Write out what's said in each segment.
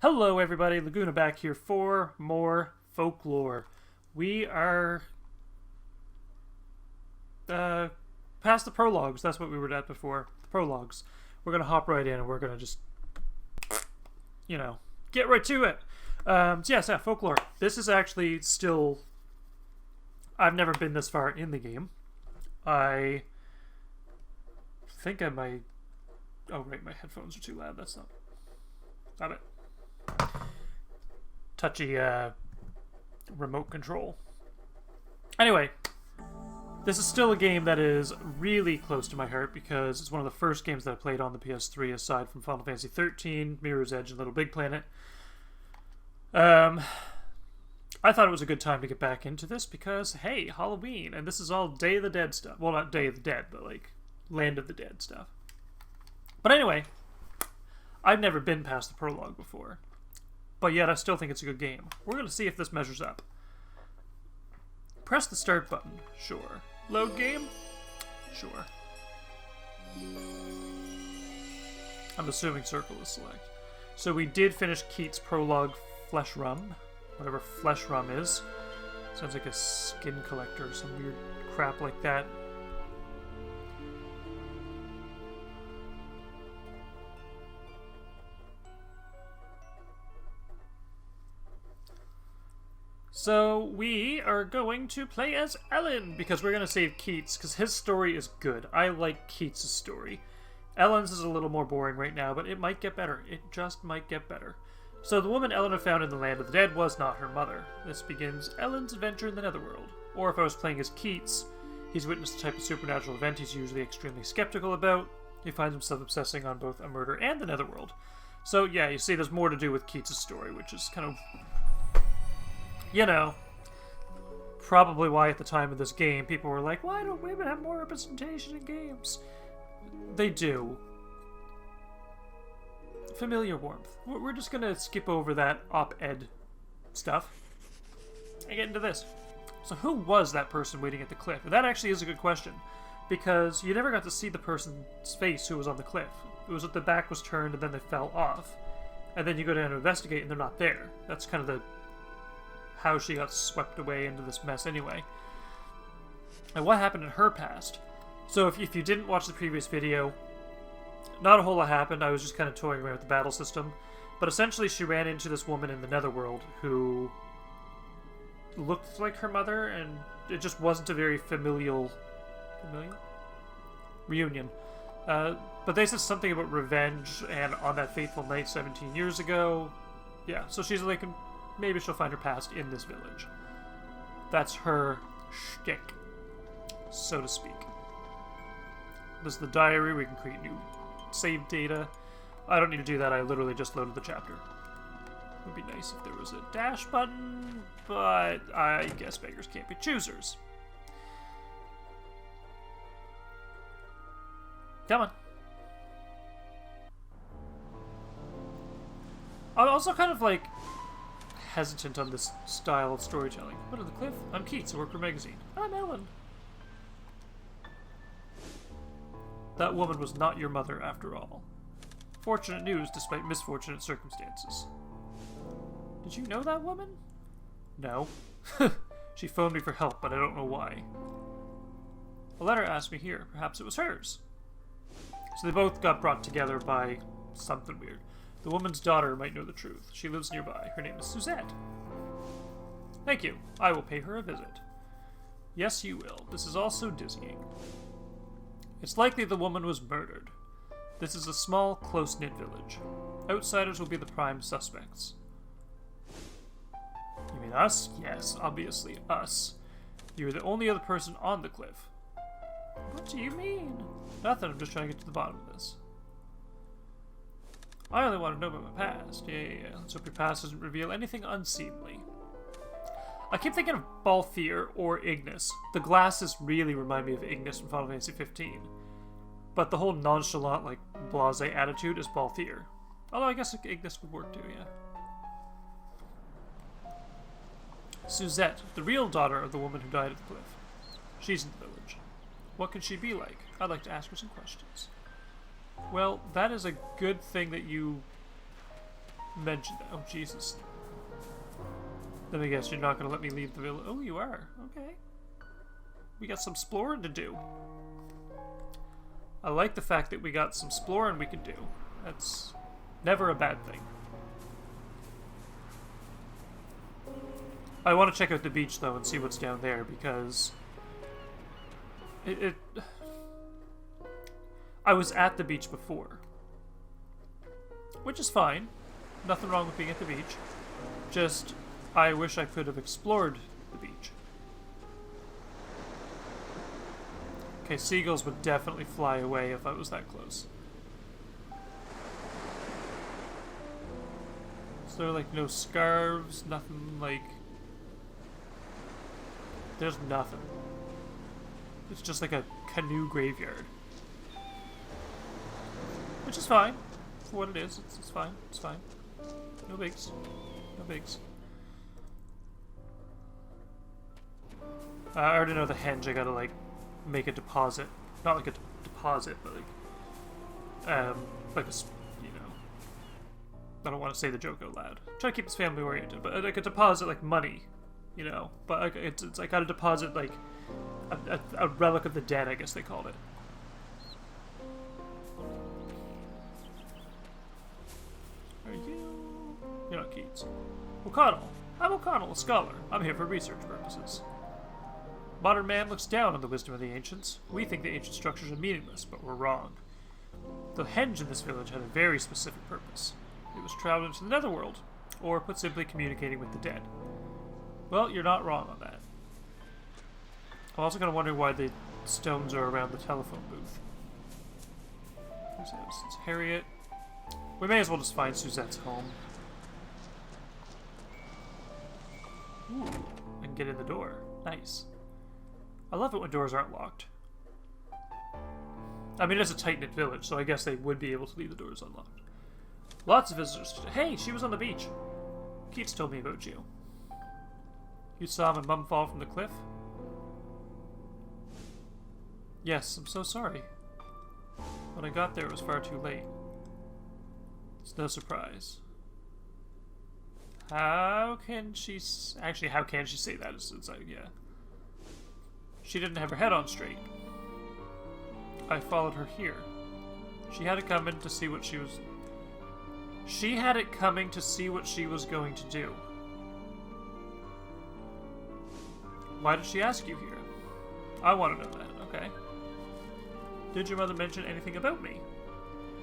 Hello everybody, Laguna back here for more Folklore. We are past the prologues. That's what we were at before. The prologues. We're going to hop right in and we're going to just, get right to it. So Folklore. This is actually still... I've never been this far in the game. I think I might... Oh, right, my headphones are too loud. That's not... Stop it. Touchy remote control. Anyway, this is still a game that is really close to my heart because it's one of the first games that I played on the PS3 aside from Final Fantasy 13, Mirror's Edge, and Little Big Planet. I thought it was a good time to get back into this because, hey, Halloween, and this is all Day of the Dead stuff. Well, not Day of the Dead, but like Land of the Dead stuff. But anyway, I've never been past the prologue before. But yet I still think it's a good game. We're going to see if this measures up. Press the start button. Sure. Load game? Sure. I'm assuming circle is select. So we did finish Keats' prologue Flesh Rum. Whatever Flesh Rum is. Sounds like a skin collector or some weird crap like that. So we are going to play as Ellen because we're going to save Keats because his story is good. I like Keats' story. Ellen's is a little more boring right now, but it might get better. It just might get better. So the woman Ellen had found in the Land of the Dead was not her mother. This begins Ellen's adventure in the Netherworld. Or if I was playing as Keats, he's witnessed a type of supernatural event he's usually extremely skeptical about. He finds himself obsessing on both a murder and the Netherworld. So yeah, you see there's more to do with Keats' story, which is kind of... probably why at the time of this game people were like, why don't women have more representation in games? They do. Familiar warmth. We're just gonna skip over that op-ed stuff and get into this. So who was that person waiting at the cliff? And that actually is a good question, because you never got to see the person's face who was on the cliff. It was that the back was turned and then they fell off. And then you go down to investigate and they're not there. That's kind of the how she got swept away into this mess anyway. And what happened in her past. So if you didn't watch the previous video, not a whole lot happened. I was just kind of toying around with the battle system. But essentially she ran into this woman in the Netherworld who looked like her mother, and it just wasn't a very familial reunion. But they said something about revenge, and on that fateful night 17 years ago, yeah, so she's like... maybe she'll find her past in this village. That's her shtick, so to speak. This is the diary. We can create new save data. I don't need to do that. I literally just loaded the chapter. It would be nice if there was a dash button, but I guess beggars can't be choosers. Come on. I'm also kind of like... hesitant on this style of storytelling. What on the cliff? I'm Keats, I work for a magazine. I'm Ellen. That woman was not your mother after all. Fortunate news despite misfortunate circumstances. Did you know that woman? No. She phoned me for help, but I don't know why. A letter asked me here. Perhaps it was hers. So they both got brought together by something weird. The woman's daughter might know the truth. She lives nearby. Her name is Suzette. Thank you. I will pay her a visit. Yes, you will. This is also dizzying. It's likely the woman was murdered. This is a small, close-knit village. Outsiders will be the prime suspects. You mean us? Yes, obviously us. You're the only other person on the cliff. What do you mean? Nothing. I'm just trying to get to the bottom of this. I only want to know about my past. Yeah. Let's hope your past doesn't reveal anything unseemly. I keep thinking of Balthier or Ignis. The glasses really remind me of Ignis from Final Fantasy 15. But the whole nonchalant, like, blasé attitude is Balthier. Although I guess Ignis would work too, yeah. Suzette, the real daughter of the woman who died at the cliff. She's in the village. What can she be like? I'd like to ask her some questions. Well, that is a good thing that you mention that. Oh, Jesus. Then I guess you're not going to let me leave the village. Oh, you are. Okay. We got some exploring to do. I like the fact that we got some exploring we can do. That's never a bad thing. I want to check out the beach, though, and see what's down there, because... I was at the beach before. Which is fine. Nothing wrong with being at the beach. Just, I wish I could have explored the beach. Okay, seagulls would definitely fly away if I was that close. Is there, like, no scarves? Nothing, like... There's nothing. It's just like a canoe graveyard. Which is fine. For what it is, it's fine. It's fine. No bigs. No bigs. I already know the henge. I gotta, like, make a deposit. Not like a deposit, but like a, you know... I don't want to say the joke out loud. Try to keep this family oriented, but like a deposit, like money, you know. But like, it's I gotta deposit, like, a relic of the dead, I guess they called it. Are you? You're not Keats. O'Connell. I'm O'Connell, a scholar. I'm here for research purposes. Modern man looks down on the wisdom of the ancients. We think the ancient structures are meaningless, but we're wrong. The henge in this village had a very specific purpose. It was traveling to the netherworld, or put simply, communicating with the dead. Well, you're not wrong on that. I'm also kind of wondering why the stones are around the telephone booth. Who's this? It's Harriet. We may as well just find Suzette's home. Ooh, I can get in the door. Nice. I love it when doors aren't locked. I mean, it's a tight-knit village, so I guess they would be able to leave the doors unlocked. Lots of visitors today. Hey, she was on the beach. Keats told me about you. You saw my mum fall from the cliff? Yes, I'm so sorry. When I got there, it was far too late. It's no surprise. How can she... Actually, how can she say that? It's like, yeah. She didn't have her head on straight. I followed her here. She had it coming to see what she was... She had it coming to see what she was going to do. Why did she ask you here? I want to know that, okay. Did your mother mention anything about me?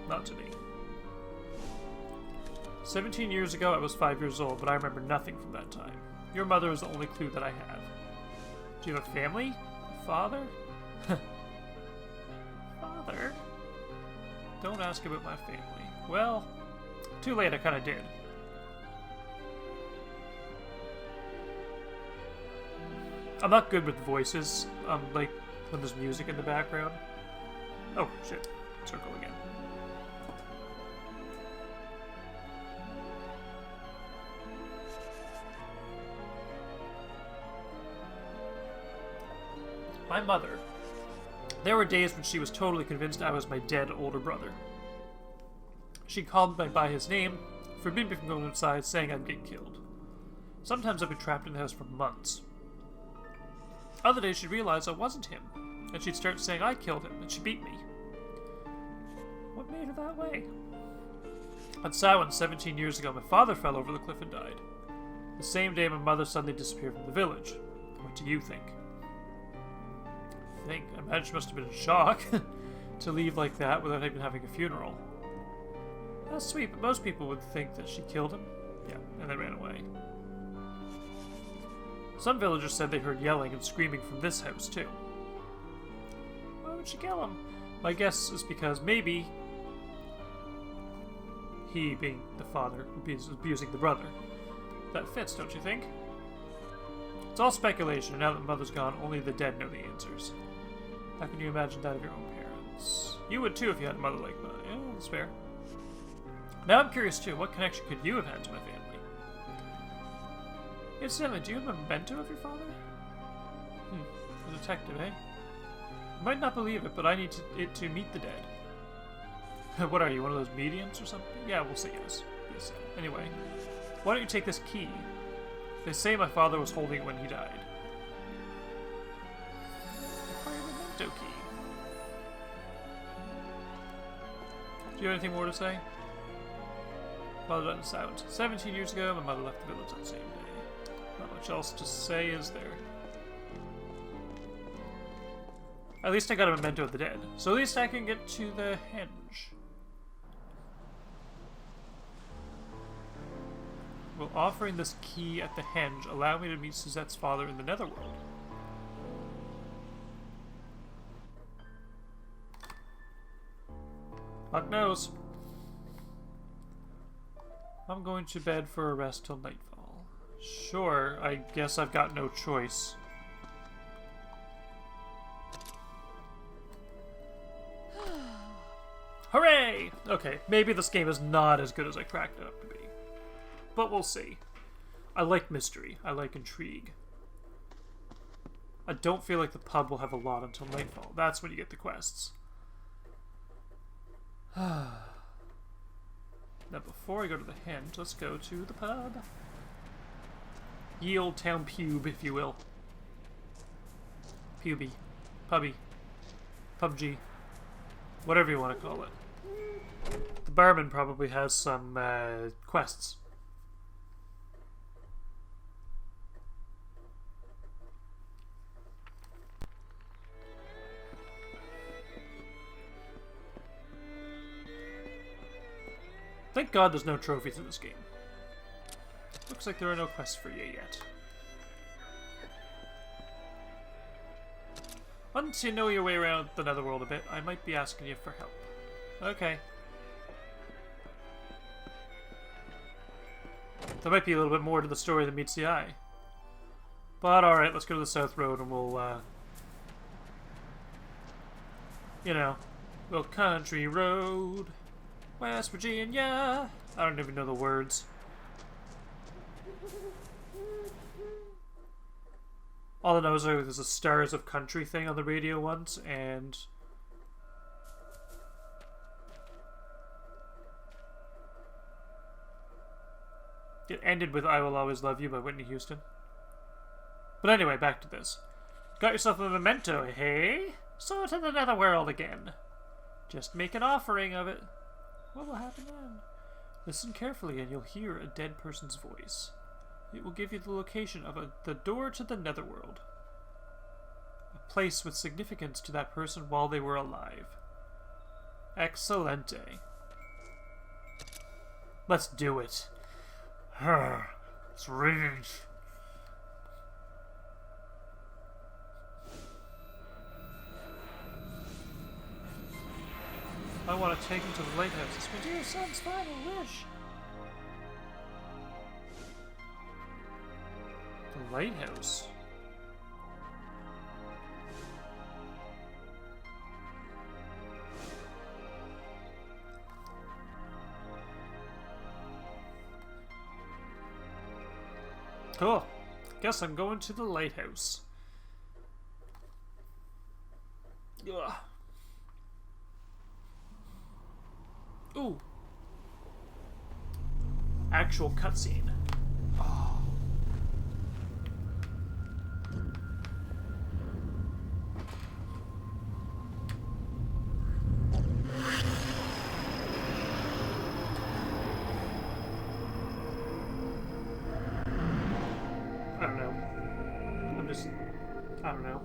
Not to me. 17 years ago, I was 5 years old, but I remember nothing from that time. Your mother is the only clue that I have. Do you have a family? A father? Father? Don't ask about my family. Well, too late, I kinda did. I'm not good with voices, like, when there's music in the background. Oh, shit. Circle again. My mother. There were days when she was totally convinced I was my dead older brother. She called me by his name, forbid me from going outside, saying I'd get killed. Sometimes I'd be trapped in the house for months. Other days she'd realize I wasn't him, and she'd start saying I killed him, and she beat me. What made her that way? On Samhain, 17 years ago, my father fell over the cliff and died. The same day my mother suddenly disappeared from the village. What do you think? I imagine she must have been in shock to leave like that without even having a funeral. That's sweet, but most people would think that she killed him. Yeah, and then ran away. Some villagers said they heard yelling and screaming from this house, too. Why would she kill him? My guess is because maybe he, being the father, was abusing the brother. That fits, don't you think? It's all speculation, and now that Mother's gone, only the dead know the answers. How can you imagine that of your own parents? You would too if you had a mother like mine. Yeah, that's fair. Now I'm curious too, what connection could you have had to my family? Incidentally, do you have a memento of your father? A detective, eh? You might not believe it, but I need it to meet the dead. What are you, one of those mediums or something? Yeah, we'll say yes. really sad. Anyway, why don't you take this key? They say my father was holding it when he died. Acquire the memento key. Do you have anything more to say? Father died in silence. 17 years ago, my mother left the village that same day. Not much else to say, is there? At least I got a memento of the dead. So at least I can get to the Henge. Will offering this key at the Henge allow me to meet Suzette's father in the Netherworld? Fuck knows. I'm going to bed for a rest till nightfall. Sure, I guess I've got no choice. Hooray! Okay, maybe this game is not as good as I cracked it up to be. But we'll see. I like mystery. I like intrigue. I don't feel like the pub will have a lot until nightfall. That's when you get the quests. Now before I go to the Henge, let's go to the pub. Ye old town pube, if you will. Puby. Pubby. PUBG. Whatever you want to call it. The barman probably has some quests. Thank God there's no trophies in this game. Looks like there are no quests for you yet. Once you know your way around the Netherworld a bit, I might be asking you for help. Okay. There might be a little bit more to the story than meets the eye. But alright, let's go to the South Road and we'll, you know, little country road, West Virginia. I don't even know the words. All I know is there's a Stars of Country thing on the radio once, and it ended with I Will Always Love You by Whitney Houston. But anyway, back to this. Got yourself a memento, hey? So to the Netherworld again. Just make an offering of it. What will happen then? Listen carefully and you'll hear a dead person's voice. It will give you the location of the door to the Netherworld. A place with significance to that person while they were alive. Excelente. Let's do it. It's rage. I want to take him to the lighthouse. It's my dear son's final wish. The lighthouse? Cool. Guess I'm going to the lighthouse. Ugh. Ooh. Actual cutscene. Oh. I don't know. I don't know.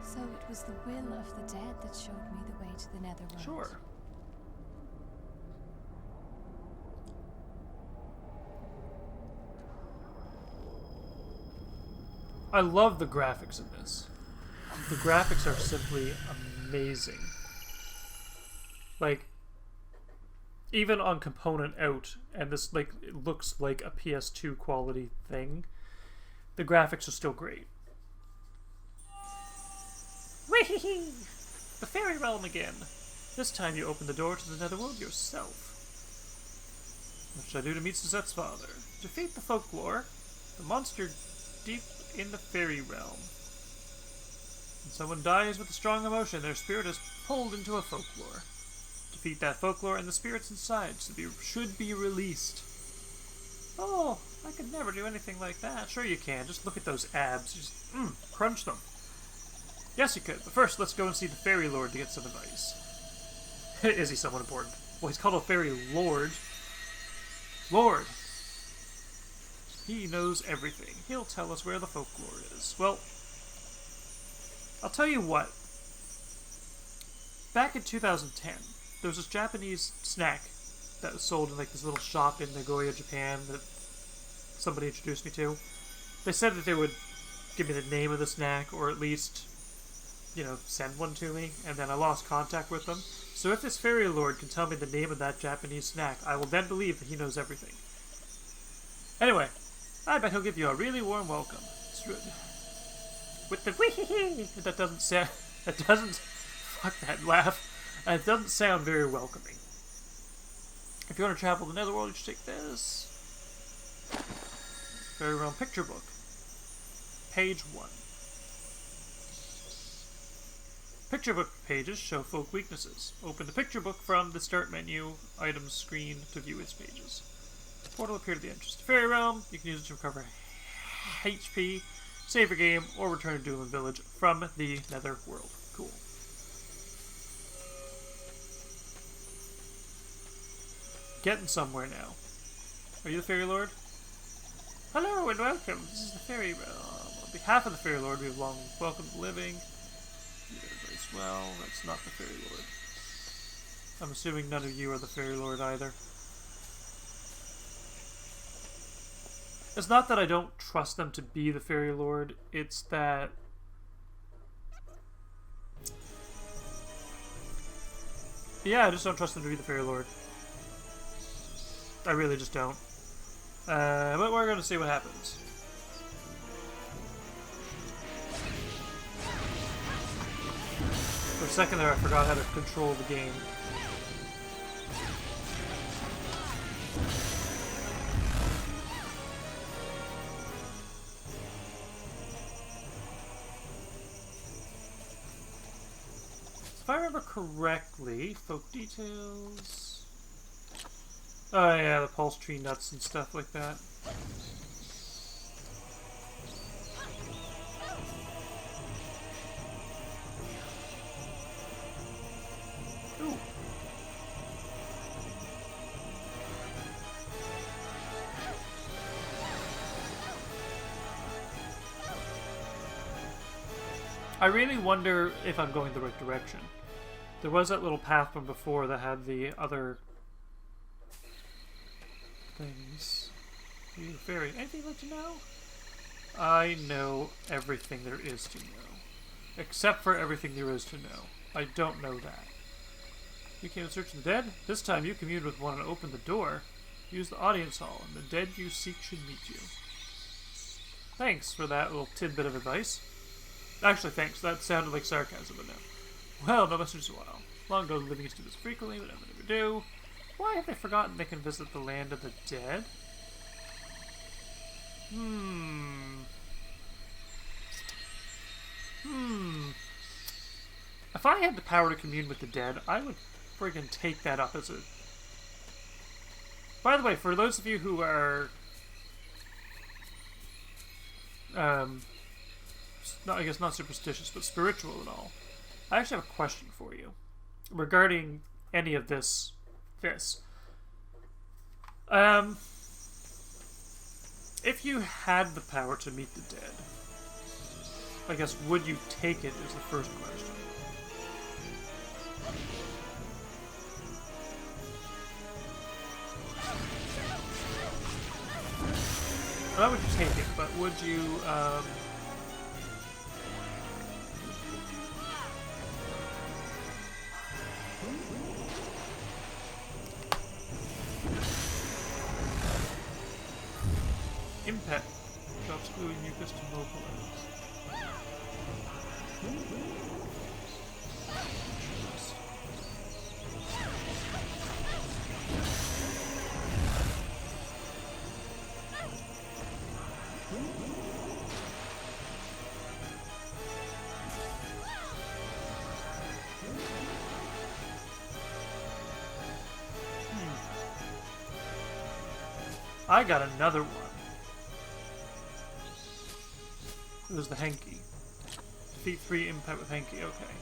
So it was the will of the dead that showed me the way to the Netherworld. Sure. I love the graphics in this. The graphics are simply amazing. Like, even on component out, and this like it looks like a PS2 quality thing, the graphics are still great. Whee! The fairy realm again. This time you open the door to the Netherworld yourself. What should I do to meet Suzette's father? Defeat the Folklore. The monster deep in the fairy realm. When someone dies with a strong emotion, their spirit is pulled into a folklore. Defeat that folklore and the spirits inside should be released. Oh, I could never do anything like that. Sure you can. Just look at those abs. Just, crunch them. Yes, you could. But first, let's go and see the Fairy Lord to get some advice. Is he someone important? Well, he's called a Fairy Lord. Lord. He knows everything. He'll tell us where the folklore is. Well, I'll tell you what. Back in 2010, there was this Japanese snack that was sold in like this little shop in Nagoya, Japan that somebody introduced me to. They said that they would give me the name of the snack, or at least, you know, send one to me, and then I lost contact with them. So if this Fairy Lord can tell me the name of that Japanese snack, I will then believe that he knows everything. Anyway, I bet he'll give you a really warm welcome. With the wee-hee-hee! That doesn't sound... Fuck that laugh. It doesn't sound very welcoming. If you want to travel to the Netherworld, you should take this. Fairy Realm Picture Book. Page 1. Picture book pages show folk weaknesses. Open the picture book from the start menu items screen to view its pages. The portal appeared at the entrance to Fairy Realm. You can use it to recover HP, save your game, or return to Doomland Village from the Netherworld. Cool. Getting somewhere now. Are you the Fairy Lord? Hello and welcome. This is the Fairy Realm. On behalf of the Fairy Lord, we have long welcomed the living. You did as well. That's not the Fairy Lord. I'm assuming none of you are the Fairy Lord either. It's not that I don't trust them to be the Fairy Lord, it's that... yeah, I just don't trust them to be the Fairy Lord. I really just don't. But we're going to see what happens. For a second there, I forgot how to control the game. If I remember correctly, folk details... oh yeah, the pulse tree nuts and stuff like that. Ooh. I really wonder if I'm going the right direction. There was that little path from before that had the other things. Are you a fairy? Anything you'd like to know? I know everything there is to know. Except for everything there is to know. I don't know that. You came to search the dead? This time you communed with one and opened the door. Use the audience hall, and the dead you seek should meet you. Thanks for that little tidbit of advice. Actually, thanks. That sounded like sarcasm, but no. Well, no message in a while. Long ago, the living used to do this frequently, but never do. Why have they forgotten they can visit the land of the dead? If I had the power to commune with the dead, I would friggin' take that up as a... By the way, for those of you who are... I guess not superstitious, but spiritual and all, I actually have a question for you regarding any of this. If you had the power to meet the dead, I guess, would you take it is the first question. Not would you take it, but would you, impact drops gluing mucus to mobilize. I got another one. It was the Henge. Defeat 3 impact with Henge, okay.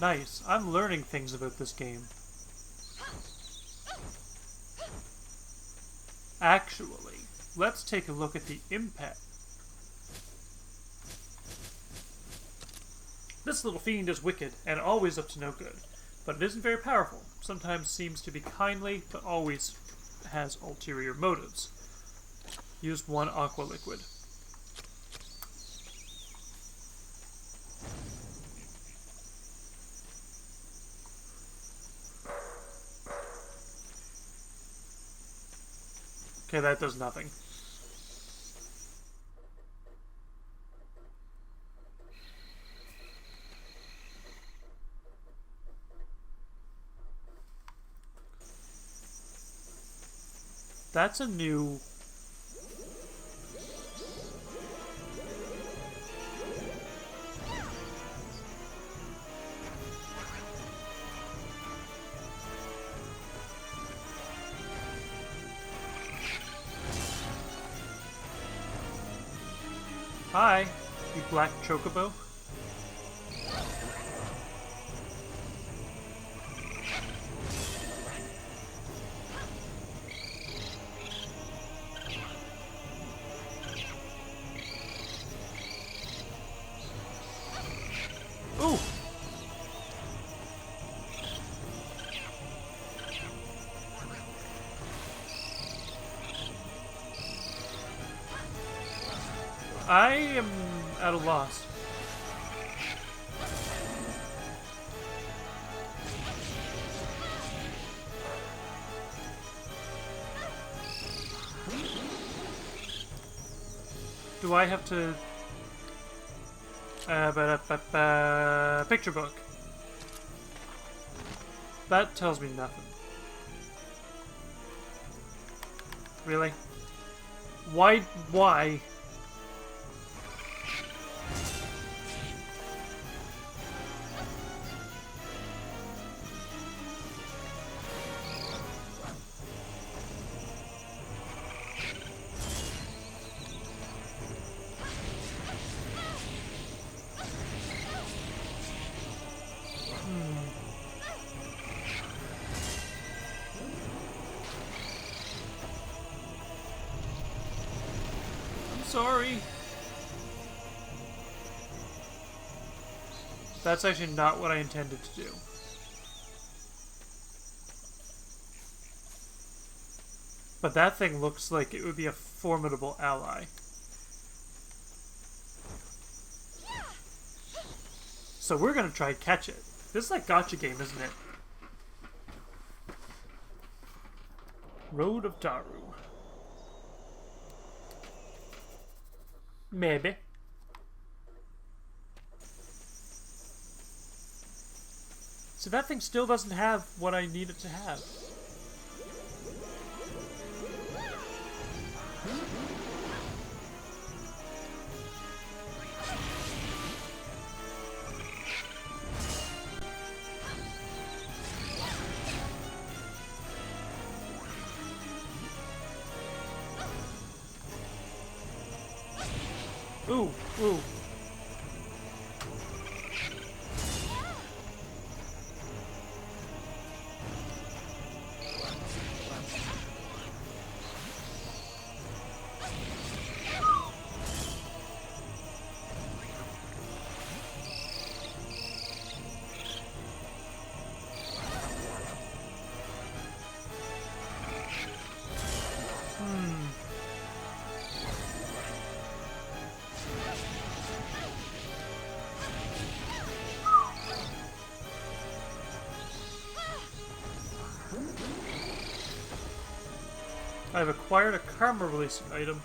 Nice. I'm learning things about this game. Actually, let's take a look at the impact. This little fiend is wicked and always up to no good, but it isn't very powerful. Sometimes seems to be kindly, but always has ulterior motives. Used 1 aqua liquid. Okay, that does nothing. That's a new... Hi, you black chocobo. Ooh! I am at a loss. Do I have to... picture book. That tells me nothing. Really? Why? Sorry. That's actually not what I intended to do. But that thing looks like it would be a formidable ally. So we're gonna try catch it. This is like gacha game, isn't it? Road of Daru. Maybe. So that thing still doesn't have what I need it to have. Ooh, ooh. I've acquired a karma releasing item.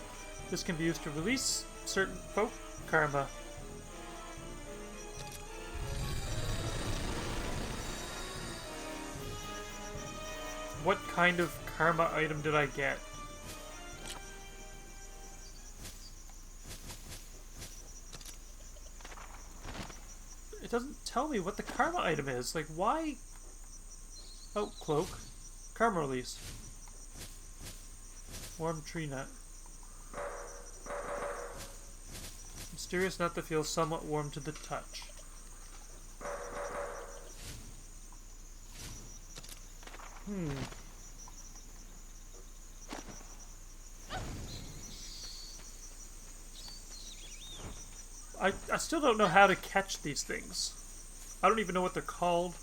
This can be used to release certain folk karma. What kind of karma item did I get? It doesn't tell me what the karma item is. Like, why? Oh, cloak. Karma release. Warm tree nut. Mysterious nut that feels somewhat warm to the touch. I still don't know how to catch these things. I don't even know what they're called.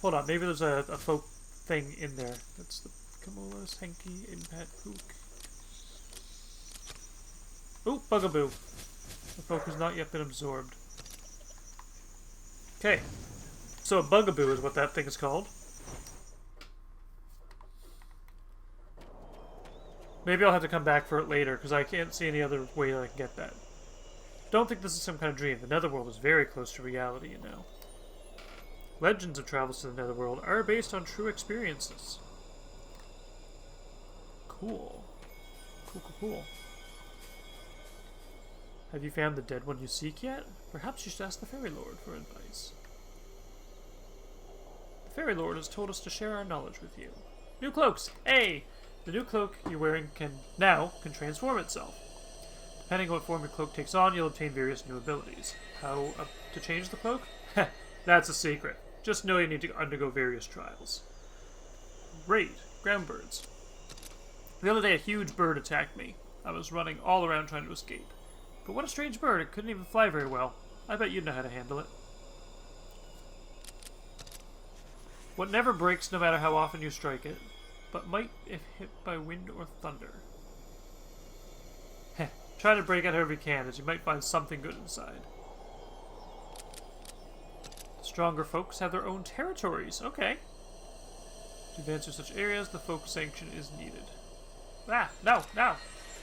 Hold on, maybe there's a folk thing in there. That's the Camolas, Henge, Impat, Ook. Ooh, Bugaboo. The folk has not yet been absorbed. Okay. So a Bugaboo is what that thing is called. Maybe I'll have to come back for it later, because I can't see any other way that I can get that. Don't think this is some kind of dream. The Netherworld is very close to reality, you know. Legends of travels to the Netherworld are based on true experiences. Cool. Cool. Have you found the dead one you seek yet? Perhaps you should ask the Fairy Lord for advice. The Fairy Lord has told us to share our knowledge with you. New cloaks! Hey! The new cloak you're wearing can transform itself. Depending on what form your cloak takes on, you'll obtain various new abilities. How to change the cloak? That's a secret. Just know you need to undergo various trials. Great. Ground birds. The other day a huge bird attacked me. I was running all around trying to escape. But what a strange bird. It couldn't even fly very well. I bet you'd know how to handle it. What never breaks no matter how often you strike it, but might if hit by wind or thunder. Try to break it however you can, as you might find something good inside. Stronger folks have their own territories. Okay. To advance through such areas, the folk sanction is needed. Ah, no.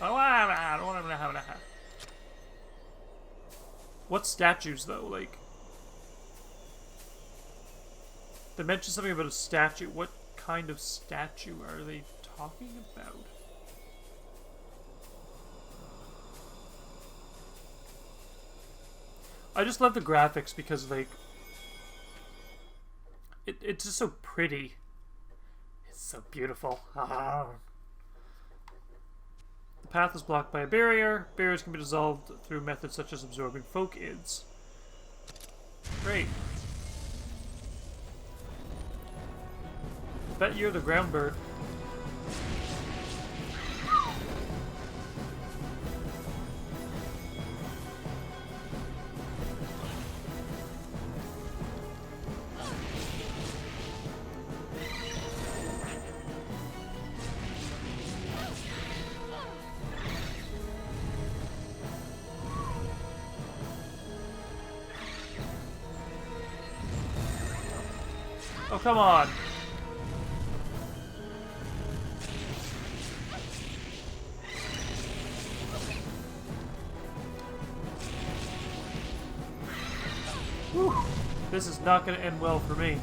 I don't want to have that. What statues, though? Like, they mentioned something about a statue. What kind of statue are they talking about? I just love the graphics because, like, it's just so pretty. It's so beautiful. Ah. The path is blocked by a barrier. Barriers can be dissolved through methods such as absorbing folk ids. Great. I bet you're the ground bird. Oh, come on. Whew. This is not going to end well for me.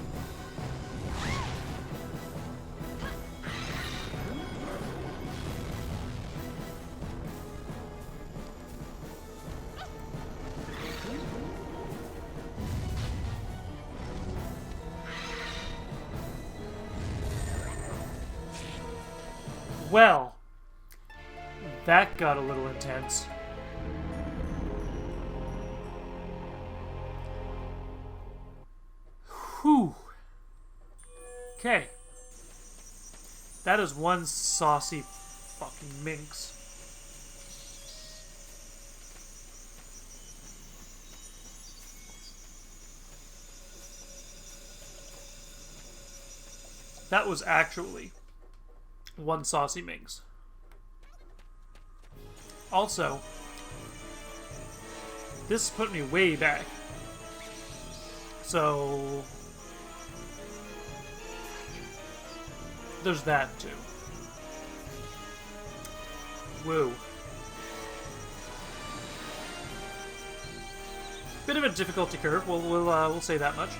Well, that got a little intense. Whew. Okay. That is one saucy fucking minx. That was actually one saucy minx. Also, this put me way back. So there's that too. Whoa. Bit of a difficulty curve. We'll say that much.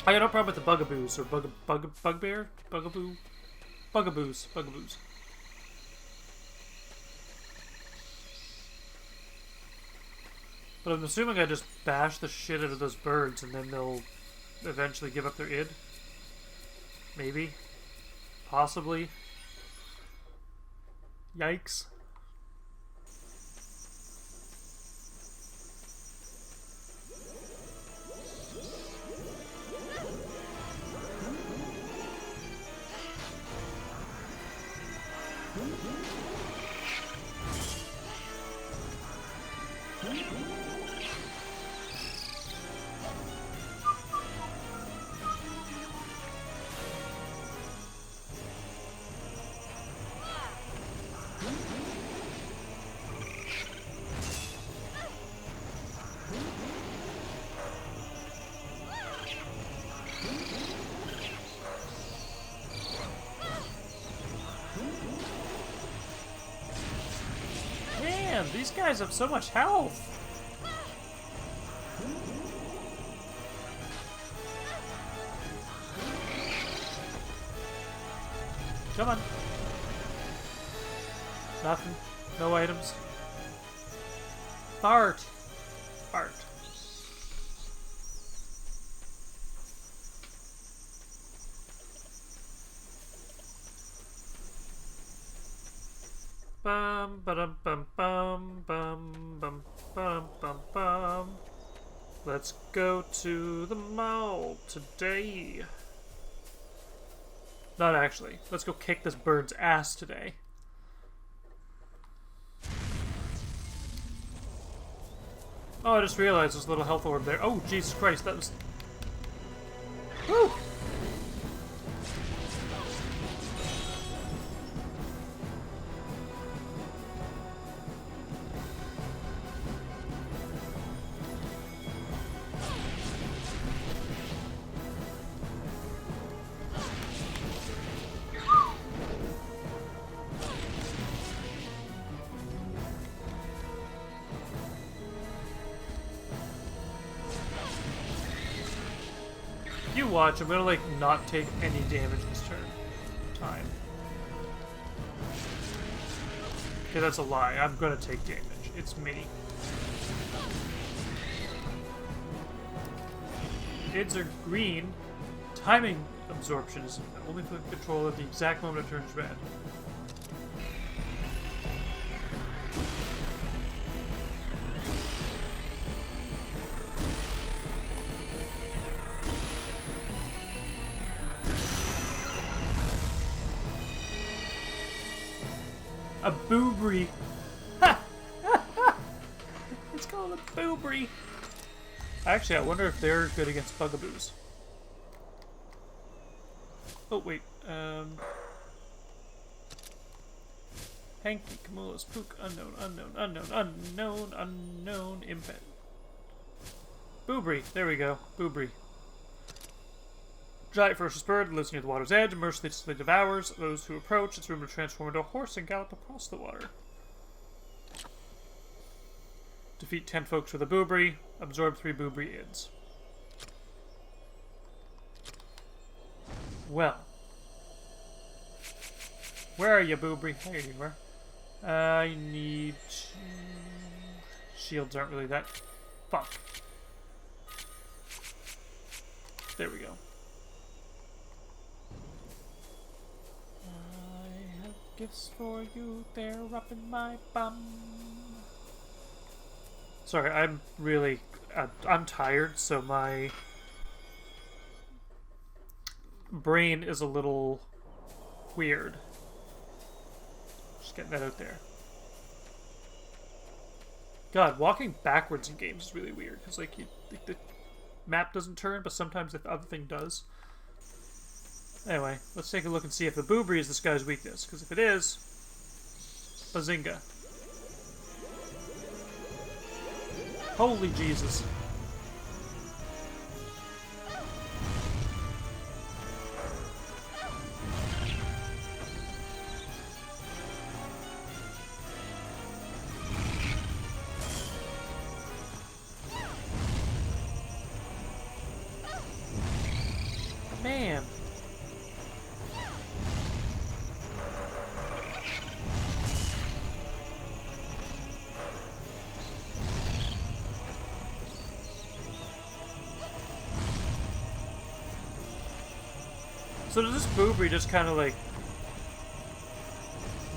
I got no problem with the bugaboos or bugbear, bugaboos. But I'm assuming I just bash the shit out of those birds and then they'll eventually give up their id. Maybe. Possibly. Yikes. Man, these guys have so much health. Come on. Nothing. No items. Fart. Fart. Bum bum bum bum bum bum bum bum bum. Let's go to the mall today. Not actually. Let's go kick this bird's ass today. Oh, I just realized there's a little health orb there. Oh, Jesus Christ, that was... Woo! You watch, I'm gonna like not take any damage this time. Okay, that's a lie. I'm gonna take damage. It's me. Ids are green. Timing absorption is only for control at the exact moment it turns red. A boobry. It's called a boobry. Actually, I wonder if they're good against bugaboos. Oh, wait. Henge, Camulus, Pook, unknown, impet. Boobry. There we go. Boobry. Giant ferocious bird lives near the water's edge and mercilessly devours those who approach. It's rumored to transform into a horse and gallop across the water. Defeat 10 folks with a boobry. Absorb 3 boobry ids. Well. Where are you, boobry? There you are. I need... Shields aren't really that... Fuck. There we go. Gifts for you, they're up in my bum. Sorry, I'm really... I'm tired, so my brain is a little weird. Just getting that out there. God, walking backwards in games is really weird, because like the map doesn't turn, but sometimes the other thing does. Anyway, let's take a look and see if the boobry is this guy's weakness. Because if it is, bazinga. Holy Jesus. Man. So does this Boobry just kind of like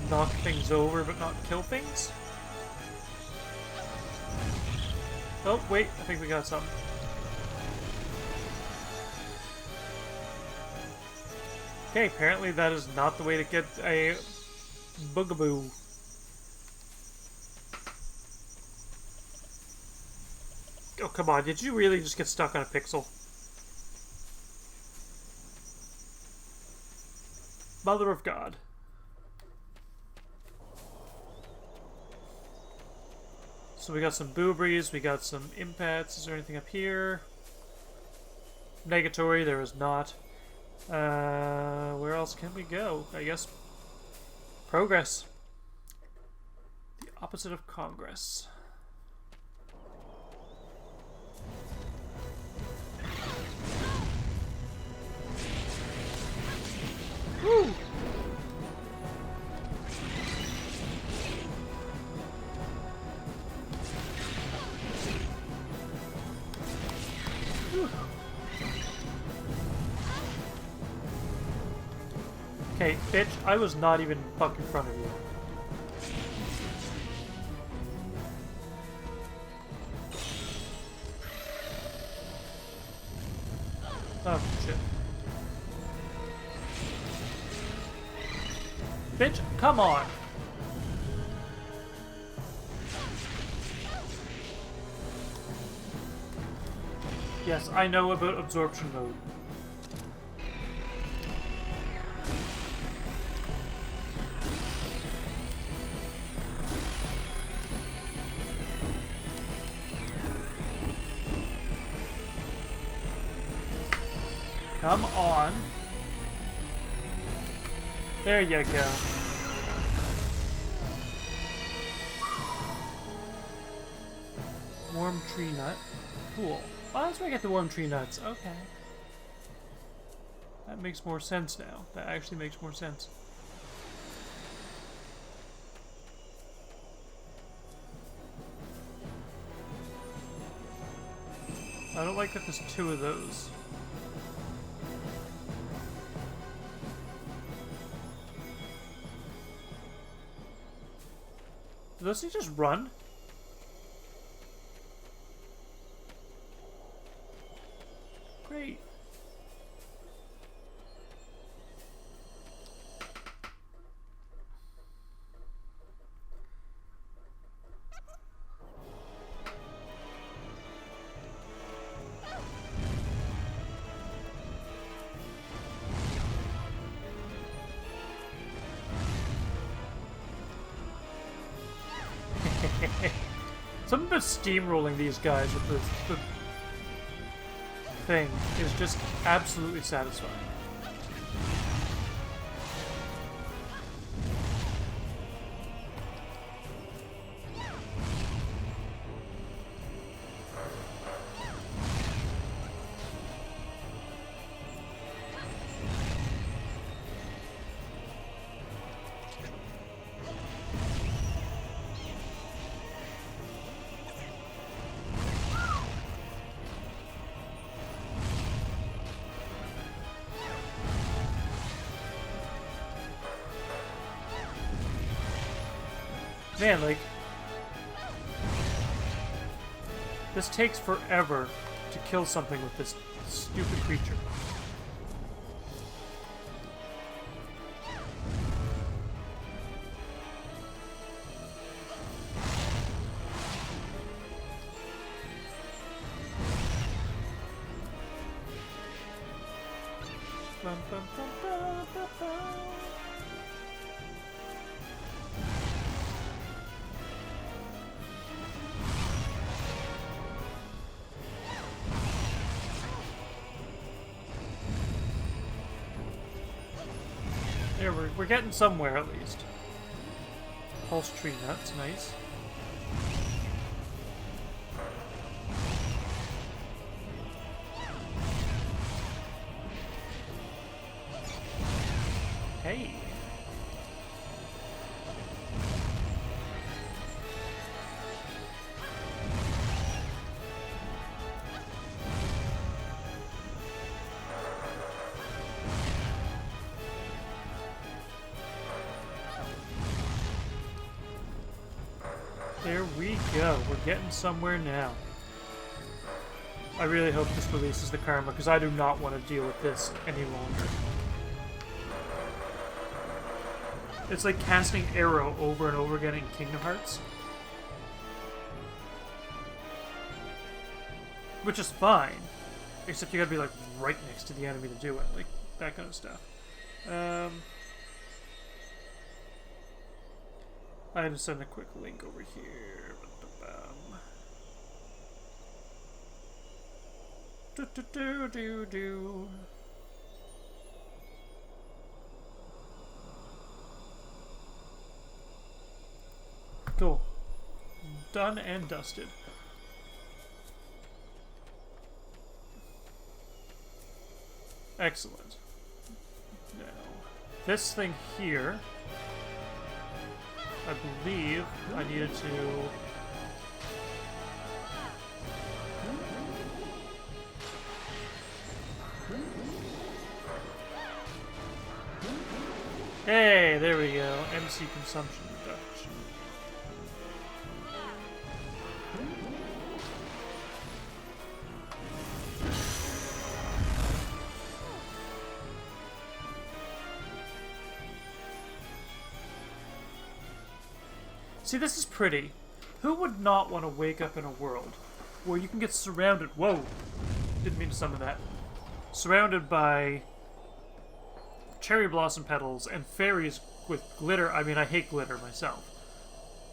knock things over but not kill things? Oh, wait, I think we got something. Okay, apparently that is not the way to get a Boogaboo. Oh, come on, did you really just get stuck on a pixel? Mother of God. So we got some Boobries, we got some Impats. Is there anything up here? Negatory, there is not. Where else can we go? I guess progress. The opposite of Congress. Woo! Okay, bitch, I was not even fuck in front of you. Oh, shit. Bitch, come on! Yes, I know about absorption mode. Come on. There you go. Warm tree nut. Cool. Oh, that's where I get the warm tree nuts. Okay. That makes more sense now. That actually makes more sense. I don't like that there's two of those. Do those things just run? Great. Something about steamrolling these guys with the thing is just absolutely satisfying. Man, like, this takes forever to kill something with this stupid creature. Bum, bum, bum, bum, bum, bum. There, we're getting somewhere at least. Pulse tree nuts, nice. Hey. There we go. We're getting somewhere now. I really hope this releases the karma, because I do not want to deal with this any longer. It's like casting Arrow over and over again in Kingdom Hearts. Which is fine. Except you gotta be like right next to the enemy to do it. Like, that kind of stuff. I had to send a quick link over here. Do. Cool. Done and dusted. Excellent. Now, this thing here, I believe I needed to... Hey, there we go. MC consumption reduction. See, this is pretty. Who would not want to wake up in a world where you can get surrounded... Whoa! Didn't mean to summon that. Surrounded by cherry blossom petals and fairies with glitter. I mean, I hate glitter myself.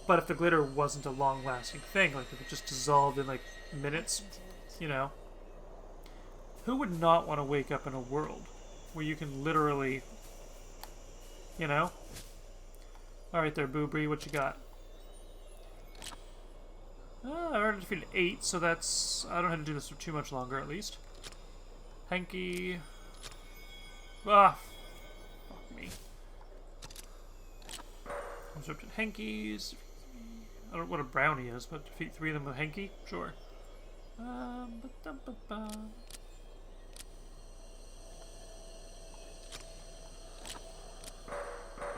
But if the glitter wasn't a long-lasting thing, like if it just dissolved in like minutes, you know. Who would not want to wake up in a world where you can literally, you know? Alright there, Boobry, what you got? Oh, I already defeated 8, so that's... I don't have to do this for too much longer, at least. Henge. Ah! Fuck me. Absorption Henkies. I don't know what a brownie is, but defeat 3 of them with Henke? Sure.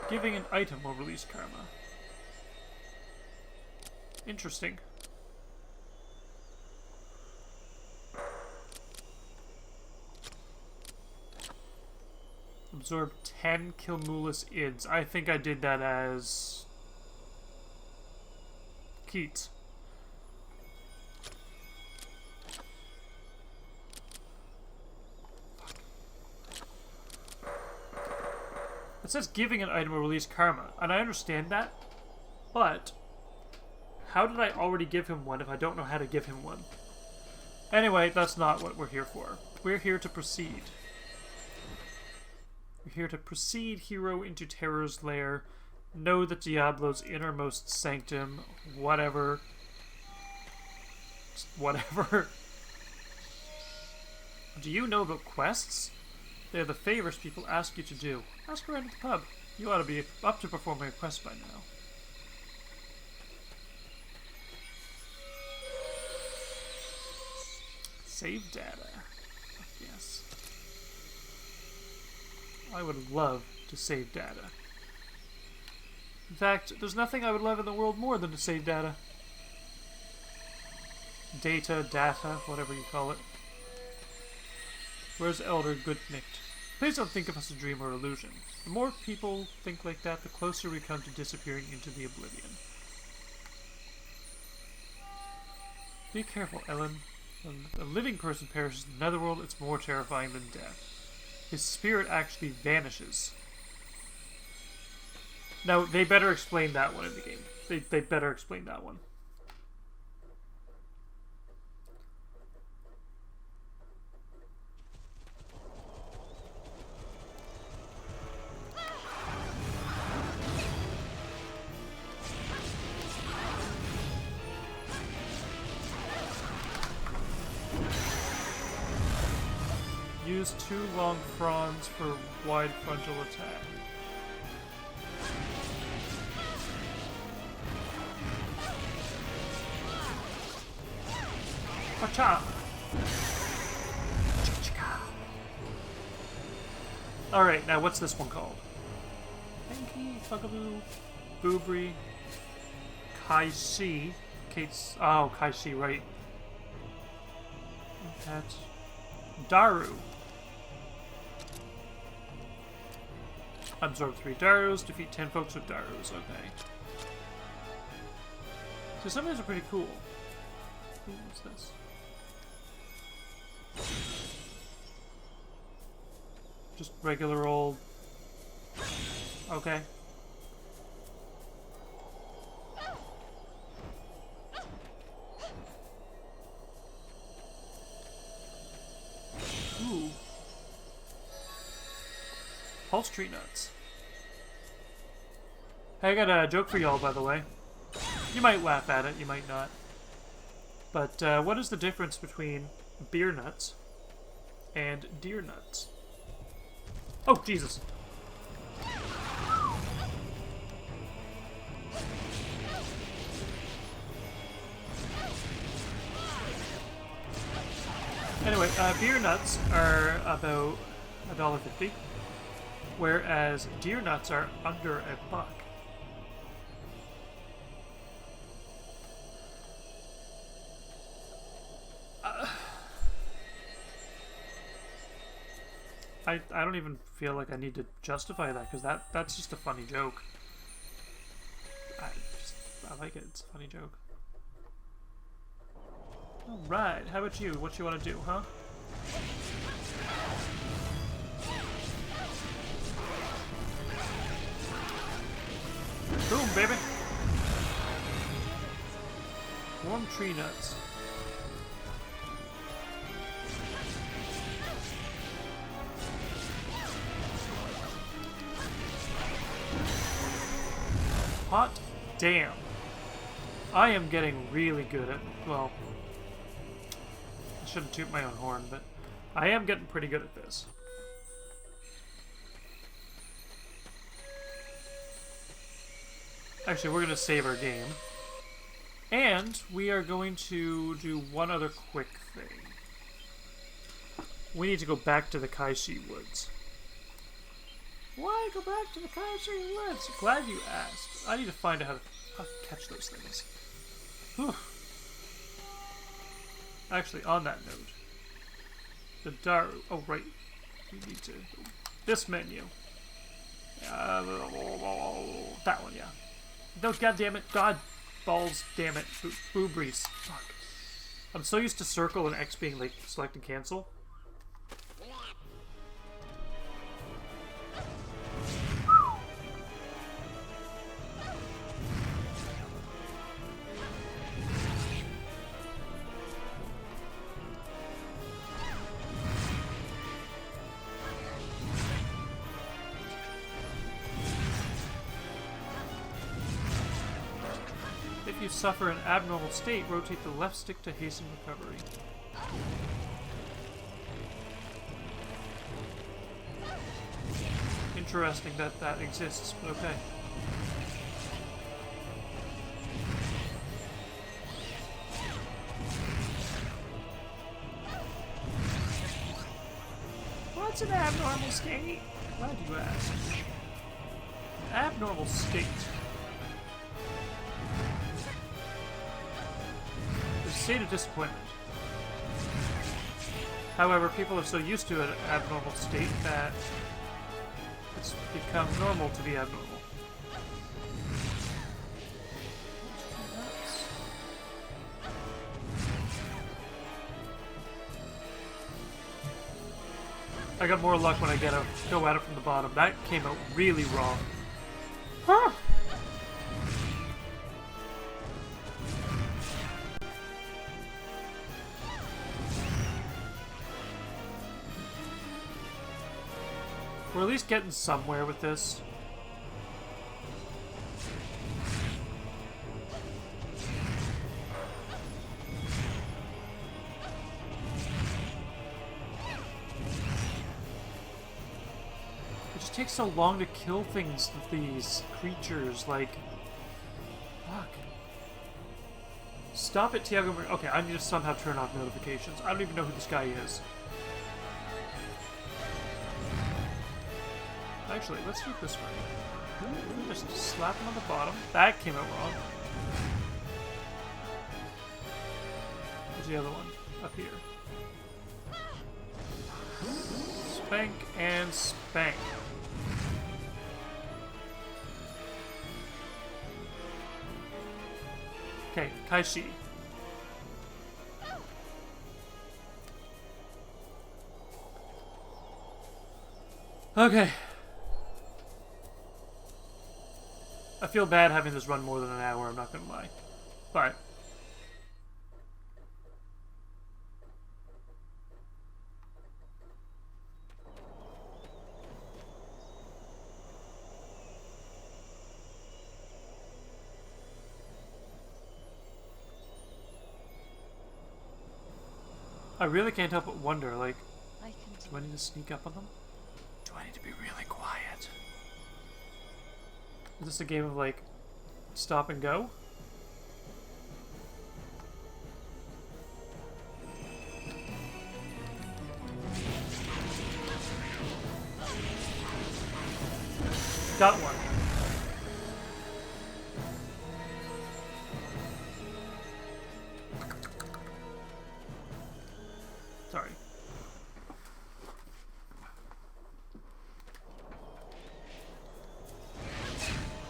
Giving an item will release karma. Interesting. Absorb 10 Kilmulus Ids. I think I did that as... Keats. It says giving an item will release karma, and I understand that, but how did I already give him one if I don't know how to give him one? Anyway, that's not what we're here for. We're here to proceed. We're here to precede hero into Terror's lair, know the Diablo's innermost sanctum, whatever. Just whatever. Do you know about quests? They're the favors people ask you to do. Ask around at the pub. You ought to be up to performing a quest by now. Save data. Yes. I would love to save data. In fact, there's nothing I would love in the world more than to save data. Data, whatever you call it. Where's Elder Goodnicht? Please don't think of us a dream or illusion. The more people think like that, the closer we come to disappearing into the oblivion. Be careful, Ellen. When a living person perishes in the netherworld, it's more terrifying than death. His spirit actually vanishes. Now, they better explain that one in the game. They better explain that one. Use 2 long fronds for wide frontal attack. Pacha. Alright, now what's this one called? Henge, Bugaboo, Boobry, Kai-Shi. Kate's. Oh, Kai-Shi, right. That's Daru. Absorb 3 Darus, defeat 10 folks with Darus. Okay. So some of these are pretty cool. Ooh, what's this? Just regular old... Okay. Ooh. Pulse tree nuts. Hey, I got a joke for y'all, by the way. You might laugh at it, you might not. But what is the difference between beer nuts and deer nuts? Oh, Jesus. Anyway, beer nuts are about $1.50, whereas deer nuts are under $1. I don't even feel like I need to justify that, because that's just a funny joke. I like it. It's a funny joke. Alright, how about you? What you want to do, huh? Boom, baby! Warm tree nuts. Hot damn. I am getting really good at, well, I shouldn't toot my own horn, but I am getting pretty good at this. Actually, we're going to save our game. And we are going to do one other quick thing. We need to go back to the Kai-Shi Woods. Why go back to the Kai-Shi Woods? Glad you asked. I need to find out how to catch those things. Whew. Actually, on that note, the Daru. Oh, right. We need to. This menu. That one, yeah. No, god damn it. God balls, damn it. Boobries. Fuck. I'm so used to circle and X being like select and cancel. If you suffer an abnormal state, rotate the left stick to hasten recovery. Interesting that that exists, but okay. What's an abnormal state? Glad you asked. An abnormal state. State of disappointment. However, people are so used to an abnormal state that it's become normal to be abnormal. I got more luck when I go at it from the bottom. That came out really wrong. Huh. We're at least getting somewhere with this. It just takes so long to kill things with these creatures, like... Fuck. Stop it, Tiago. Okay, I need to somehow turn off notifications. I don't even know who this guy is. Actually, let's do it this way. Just slap him on the bottom. That came out wrong. Where's the other one? Up here. Spank and spank. Okay, Kaishi. Okay. I feel bad having this run more than an hour, I'm not gonna lie. But I really can't help but wonder, like, do I need to sneak up on them? Do I need to be really quiet? Is this a game of, like, stop and go? Got one. Sorry.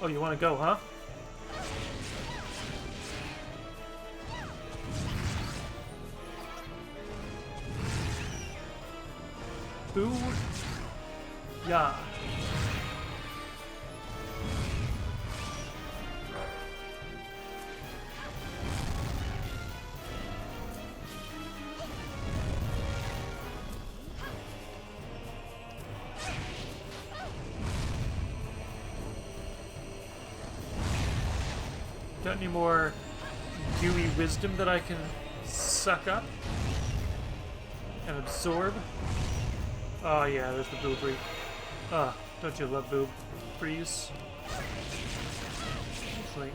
Oh, you want to go, huh? Boo. Yeah. Got any more gooey wisdom that I can suck up and absorb? Oh yeah, there's the boobery. Ah, don't you love boob freeze? Actually,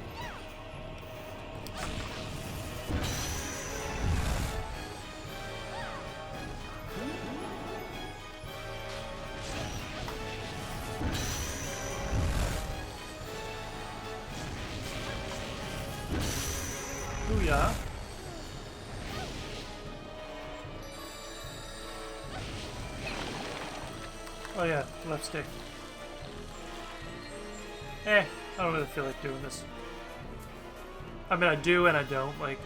booyah. Oh yeah, left stick. I don't really feel like doing this. I mean, I do and I don't, like...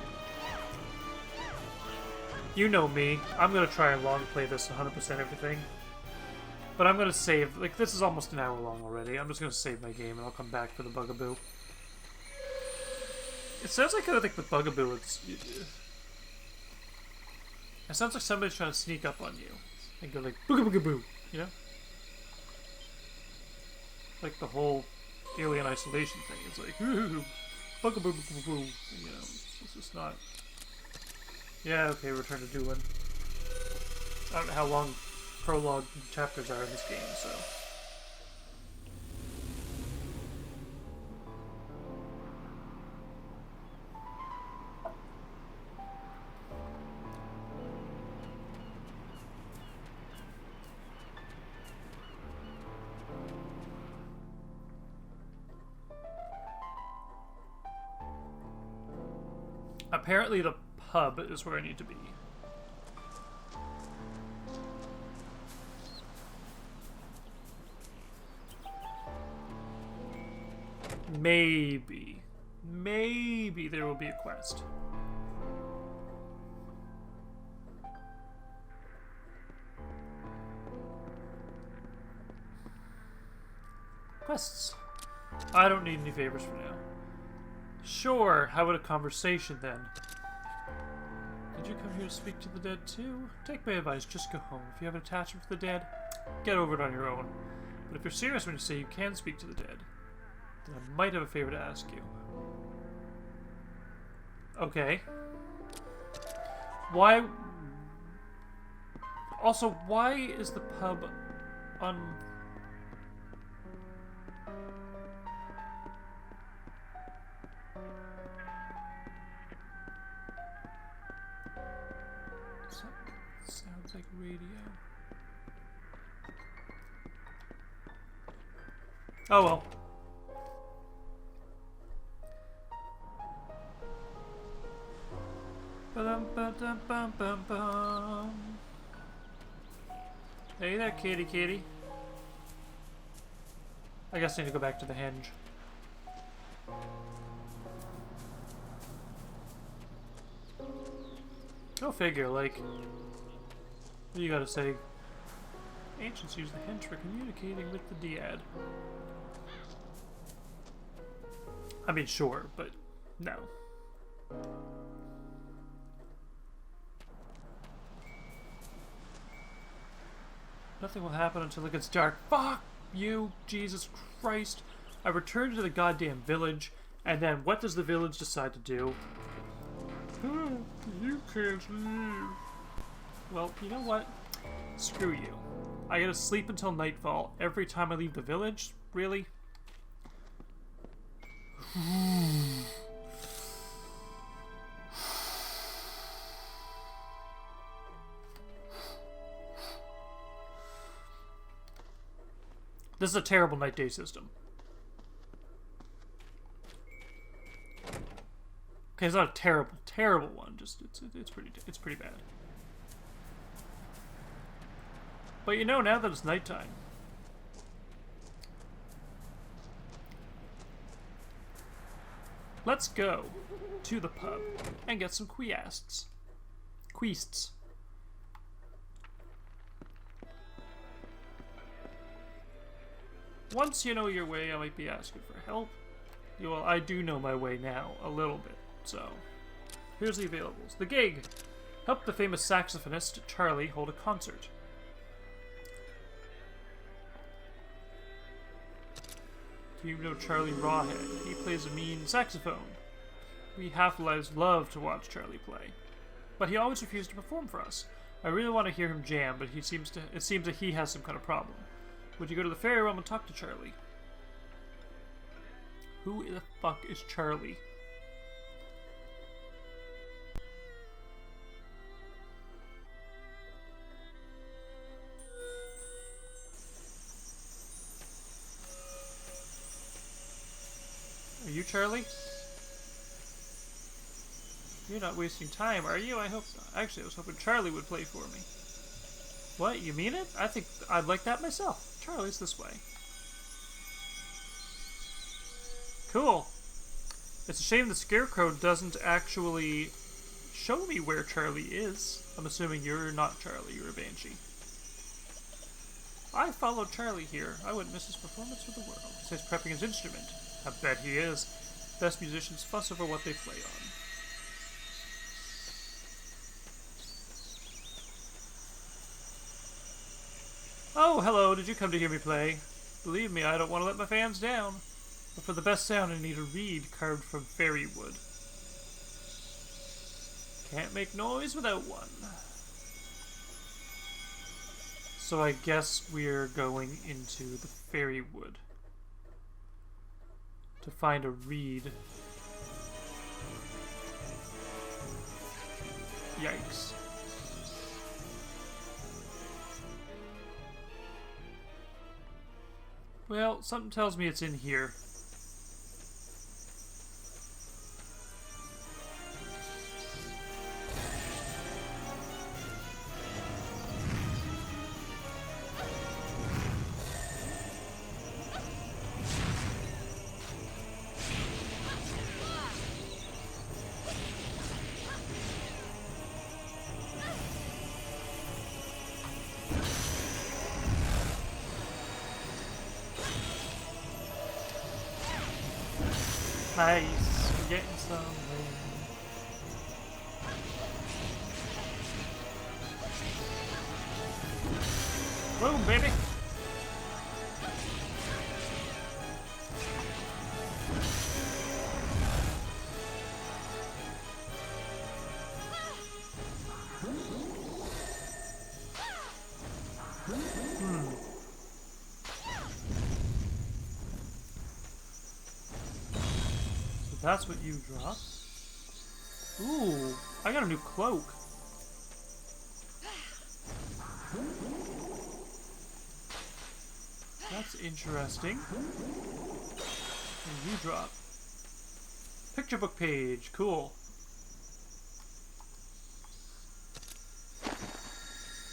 You know me. I'm gonna try and long play this 100% everything. But I'm gonna save... Like, this is almost an hour long already. I'm just gonna save my game and I'll come back for the Bugaboo. It sounds like, I think, the Bugaboo, it sounds like somebody's trying to sneak up on you. And go like, Bugaboo, you know? Like the whole alien isolation thing. It's like, ooh, Bugaboo, you know, it's just not... Yeah, okay, return to Doolin. I don't know how long prologue chapters are in this game, so... Apparently the pub is where I need to be. Maybe there will be a quest. Quests. I don't need any favors for now. Sure, how about a conversation then? Did you come here to speak to the dead too? Take my advice, just go home. If you have an attachment for the dead, get over it on your own. But if you're serious when you say you can speak to the dead, then I might have a favor to ask you. Okay. Why... Also, why is the pub on... It's like radio. Oh well. Ba-dum-ba-dum-bum-bum-bum. Hey there, kitty kitty. I guess I need to go back to the Henge. Go figure, like... What do you gotta say? Ancients use the Henge for communicating with the Dyad. I mean, sure, but no. Nothing will happen until it gets dark. Fuck you, Jesus Christ. I return to the goddamn village, and then what does the village decide to do? You can't leave. Well, you know what? Screw you. I gotta sleep until nightfall every time I leave the village? Really? This is a terrible night-day system. Okay, it's not a terrible one. Just it's pretty bad. But you know, now that it's nighttime, let's go to the pub and get some queasts. Once you know your way, I might be asking for help. Well, I do know my way now, a little bit, so... Here's the availables. The gig! Help the famous saxophonist Charlie hold a concert. Do you know Charlie Rawhead? He plays a mean saxophone. We half-lives love to watch Charlie play. But he always refused to perform for us. I really want to hear him jam, but it seems that he has some kind of problem. Would you go to the Faery realm and talk to Charlie? Who the fuck is Charlie? Are you Charlie? You're not wasting time, are you? I hope not. Actually, I was hoping Charlie would play for me. What? You mean it? I think I'd like that myself. Charlie's this way. Cool. It's a shame the Scarecrow doesn't actually show me where Charlie is. I'm assuming you're not Charlie, you're a Banshee. I followed Charlie here. I wouldn't miss his performance for the world. He says prepping his instrument. I bet he is. Best musicians fuss over what they play on. Oh, hello, did you come to hear me play? Believe me, I don't want to let my fans down. But for the best sound, I need a reed carved from fairy wood. Can't make noise without one. So I guess we're going into the fairy wood to find a reed. Yikes. Well, something tells me it's in here. Nice, we're getting somewhere. Boom, baby. That's what you dropped. Ooh, I got a new cloak. That's interesting. And you drop. Picture book page. Cool.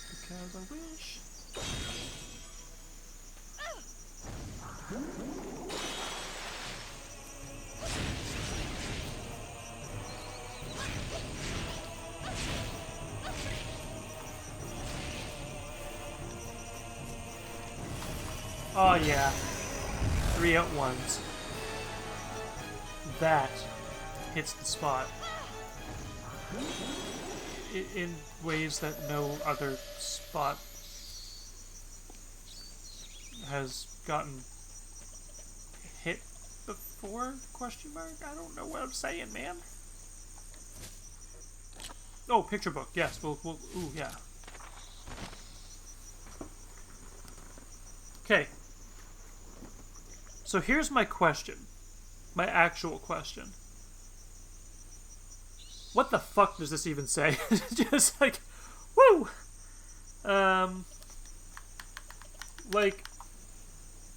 Because I wish. Oh yeah. 3 at once. That hits the spot. In ways that no other spot has gotten hit before? Question mark? I don't know what I'm saying, man. Oh, picture book. Yes, we'll ooh, yeah. Okay. So here's my question. My actual question. What the fuck does this even say? Just like, woo! Like,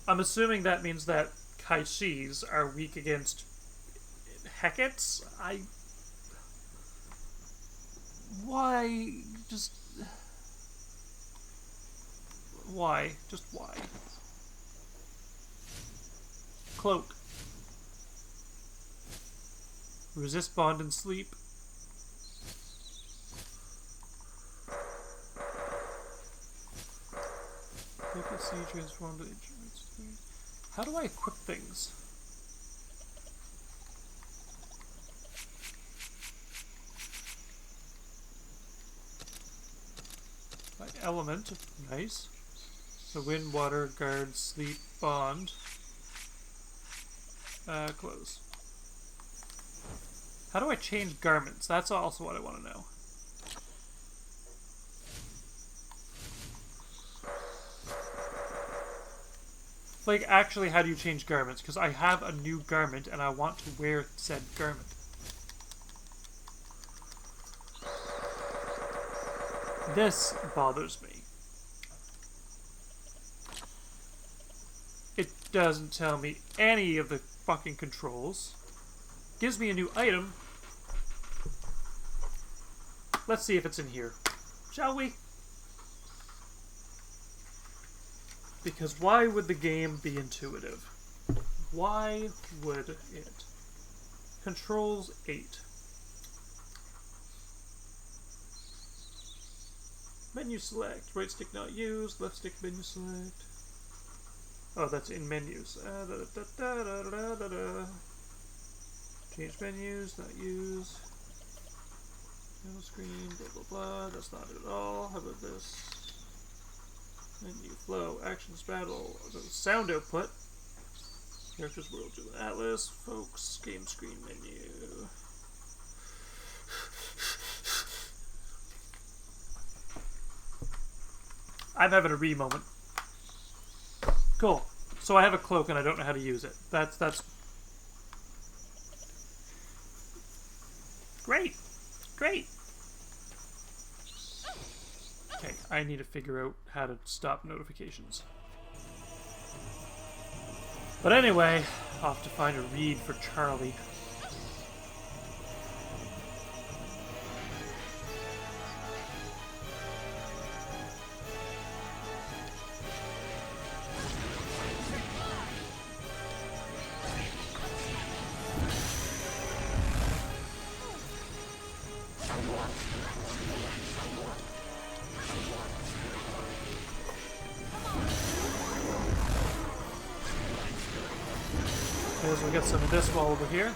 I'm assuming that means that Kaishis are weak against Hecats? Why? Just... Why? Just why? Cloak. Resist bond and sleep. Vacancy transformed into instruments. How do I equip things? By element. Nice. So wind, water, guard, sleep, bond. Clothes. How do I change garments? That's also what I want to know. Like, actually, how do you change garments? Because I have a new garment and I want to wear said garment. This bothers me. It doesn't tell me any of the fucking controls. Gives me a new item. Let's see if it's in here. Shall we? Because why would the game be intuitive? Why would it? Controls 8. Menu select. Right stick not used. Left stick menu select. Oh, that's in menus. Change menus, not use. Middle screen, blah blah blah. That's not it at all. How about this? Menu, flow, actions, battle, sound output. Characters, world, atlas, folks, game screen menu. I'm having a moment. Cool. So I have a cloak and I don't know how to use it. That's great. Great. Okay, I need to figure out how to stop notifications. But anyway, I'll have to find a read for Charlie. We'll get some of this while over here.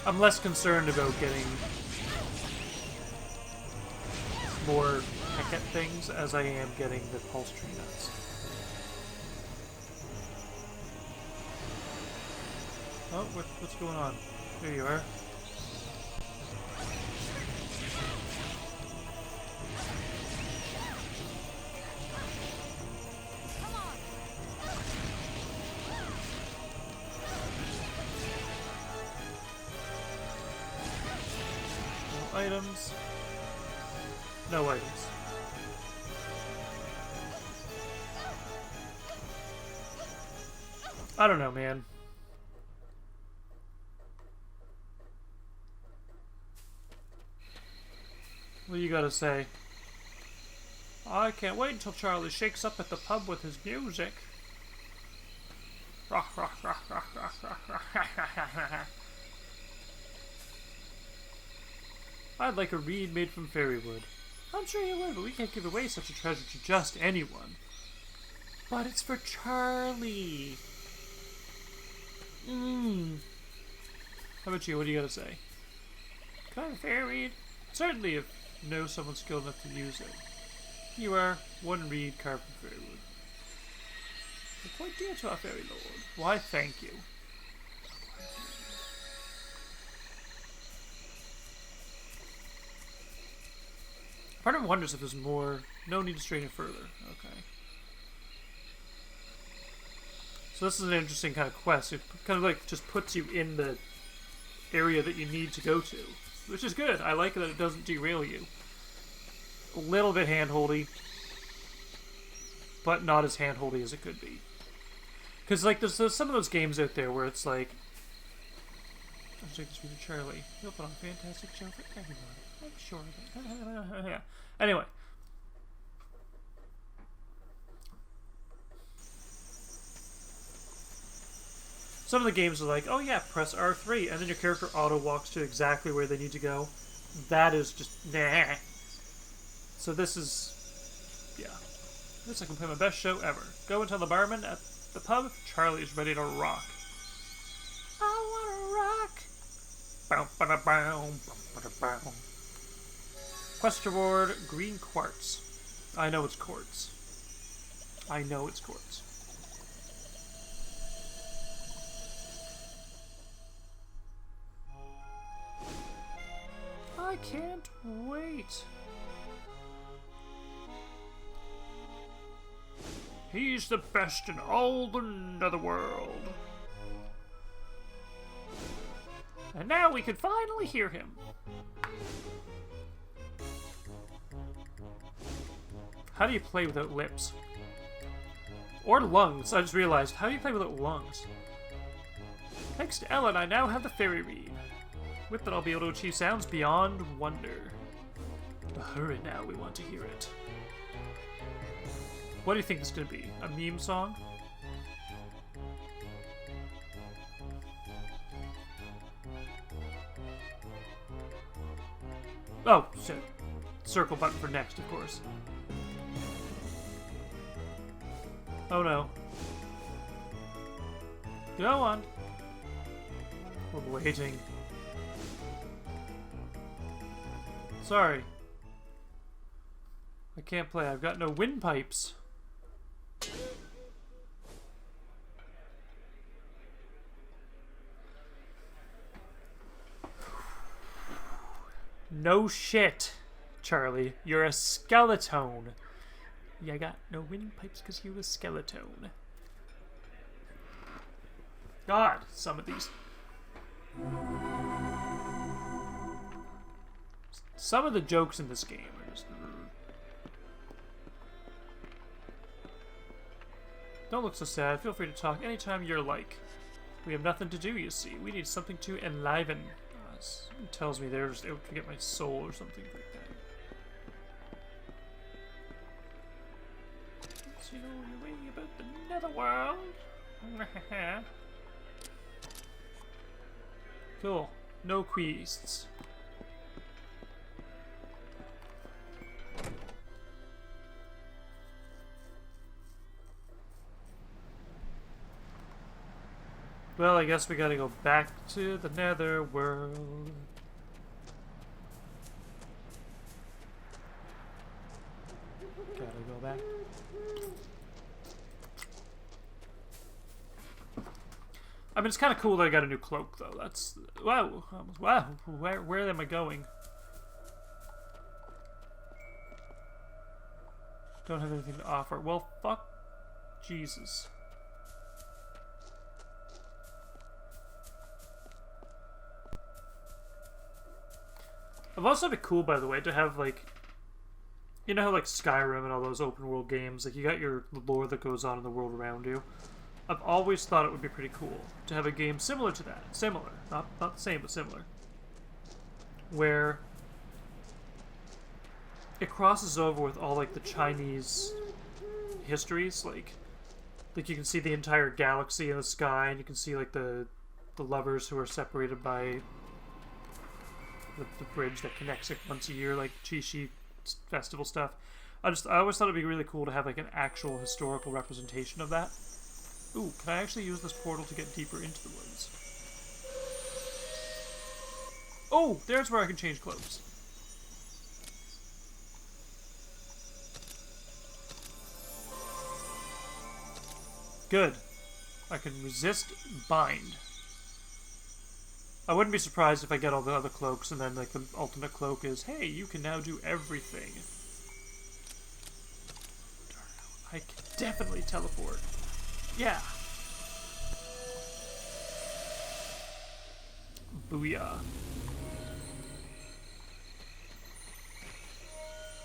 I'm less concerned about getting more Hecate things as I am getting the pulse tree nuts. Oh, what's going on? There you are. items. No items. I don't know, man. What do you gotta say? I can't wait until Charlie shakes up at the pub with his music. I'd like a reed made from fairy wood. I'm sure you would, but we can't give away such a treasure to just anyone. But it's for Charlie. How about you? What do you gotta say? Can I have a fairy reed? Certainly, if you know someone skilled enough to use it. You are one reed carved from fairy wood. You're quite dear to our fairy lord. Why, thank you. Part of me wonders if there's more. No need to strain it further. Okay. So this is an interesting kind of quest. It kind of like just puts you in the area that you need to go to, which is good. I like that it doesn't derail you. A little bit hand-holdy, but not as hand-holdy as it could be. Because like there's some of those games out there where it's like, I'll take this read to Charlie. He'll put on a fantastic show for everyone. I'm sure of it. Anyway. Some of the games are like, oh yeah, press R3, and then your character auto-walks to exactly where they need to go. That is just, nah. So this is, yeah. This I can play my best show ever. Go and tell the barman at the pub, Charlie is ready to rock. I wanna rock. Bow, ba-da, bow, ba-da, bow. Quest reward, green quartz. I know it's quartz. I know it's quartz. I can't wait. He's the best in all the netherworld. And now we can finally hear him. How do you play without lips? Or lungs, I just realized. How do you play without lungs? Thanks to Ellen, I now have the fairy reed. With it, I'll be able to achieve sounds beyond wonder. But hurry now, we want to hear it. What do you think this is going to be? A meme song? Oh, shit. Circle button for next, of course. Oh no. Go on. We're waiting. Sorry. I can't play. I've got no windpipes. No shit, Charlie. You're a skeleton. You got no windpipes because you're a skeleton. God, some of these. Some of the jokes in this game are just. Don't look so sad. Feel free to talk anytime you're like. We have nothing to do, you see. We need something to enliven us. It tells me they're just out to get my soul or something like that. So you know your way about the netherworld. Cool. No quests. Well, I guess we gotta go back to the netherworld. Gotta go back. I mean, it's kind of cool that I got a new cloak, though. That's... Wow. Wow. Where am I going? Don't have anything to offer. Well, fuck Jesus. I've also been cool, by the way, to have, like, you know how, like, Skyrim and all those open world games, like, you got your lore that goes on in the world around you. I've always thought it would be pretty cool to have a game similar to that. Similar. Not the same, but similar. Where it crosses over with all, like, the Chinese histories, like you can see the entire galaxy in the sky, and you can see, like, the lovers who are separated by the bridge that connects it once a year, like Qixi festival stuff. I always thought it'd be really cool to have, like, an actual historical representation of that. Ooh, can I actually use this portal to get deeper into the woods? Oh, there's where I can change clothes. Good. I can resist bind. I wouldn't be surprised if I get all the other cloaks and then, like, the ultimate cloak is, hey, you can now do everything. I can definitely teleport. Yeah. Booyah.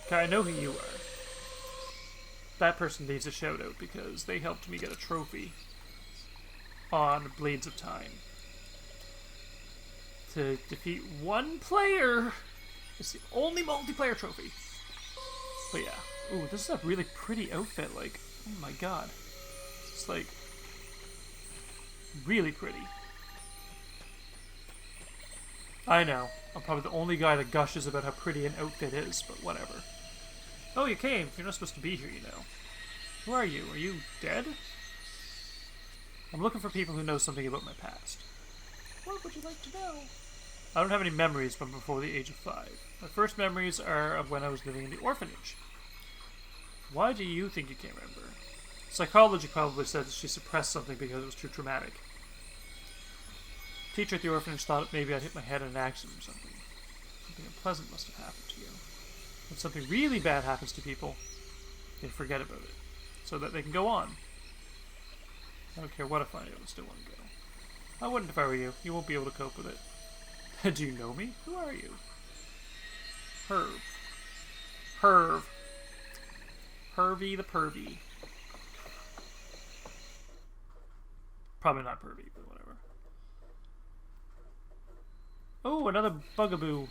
Okay, I know who you are. That person needs a shout out because they helped me get a trophy on Blades of Time. To defeat one player. It's the only multiplayer trophy. But yeah. Ooh, this is a really pretty outfit. Like, oh my god. It's like really pretty. I know. I'm probably the only guy that gushes about how pretty an outfit is, but whatever. Oh, you came. You're not supposed to be here, you know. Who are you? Are you dead? I'm looking for people who know something about my past. What would you like to know? I don't have any memories from before the age of 5. My first memories are of when I was living in the orphanage. Why do you think you can't remember? Psychology probably said that she suppressed something because it was too traumatic. The teacher at the orphanage thought maybe I'd hit my head in an accident or something. Something unpleasant must have happened to you. When something really bad happens to people, they forget about it, so that they can go on. I don't care what I find out, I still want to go. I wouldn't if I were you. You won't be able to cope with it. Do you know me? Who are you? Herb. Herv. Hervey the pervy. Probably not pervy, but whatever. Oh, another bugaboo.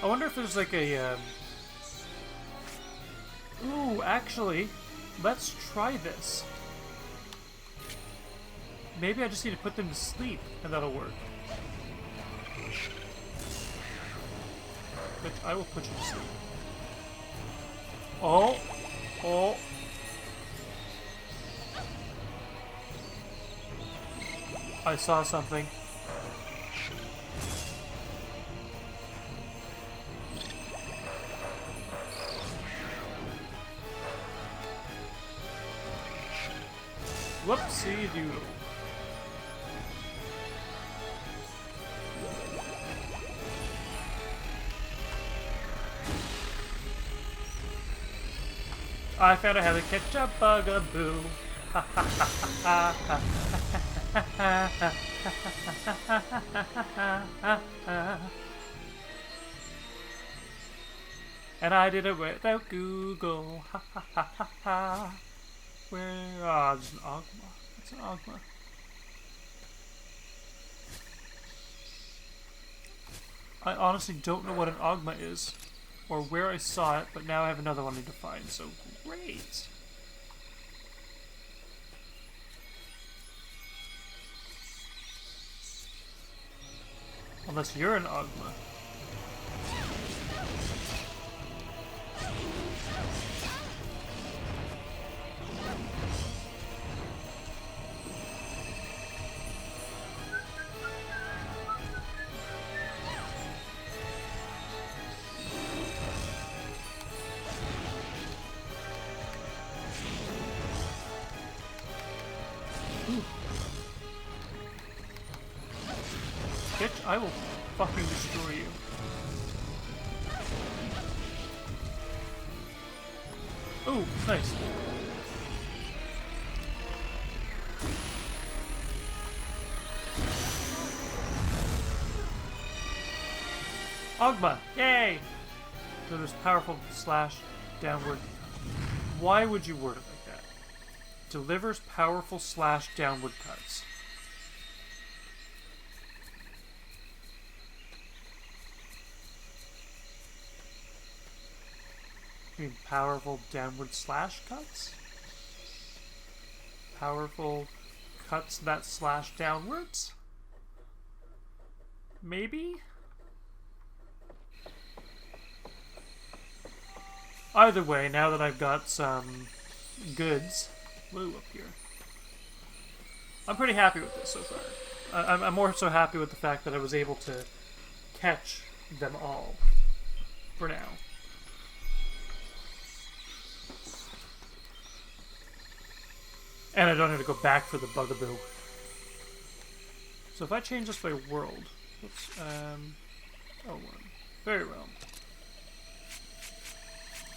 I wonder if there's like a, Ooh, actually, let's try this. Maybe I just need to put them to sleep, and that'll work. Which I will put you to sleep. Oh! Oh! I saw something. Whoopsie doodle. I found out how to catch a bugaboo. Ha ha ha ha ha ha ha. And I did it without Google. Ha ha ha ha ha. Where? Ah, there's an Ogma. What's an Ogma? I honestly don't know what an Ogma is, or where I saw it, but now I have another one I need to find, so great! Unless you're an Ogma. Bitch, I will fucking destroy you. Oh, nice. Ogma! Yay! So there's powerful slash downward. Why would you word it like that? Delivers powerful slash downward cuts. You mean powerful downward slash cuts? Powerful cuts that slash downwards? Maybe? Either way, now that I've got some goods, woo, up here, I'm pretty happy with this so far. I'm more so happy with the fact that I was able to catch them all, for now. And I don't have to go back for the bugaboo. So if I change this by world, whoops, oh, very well.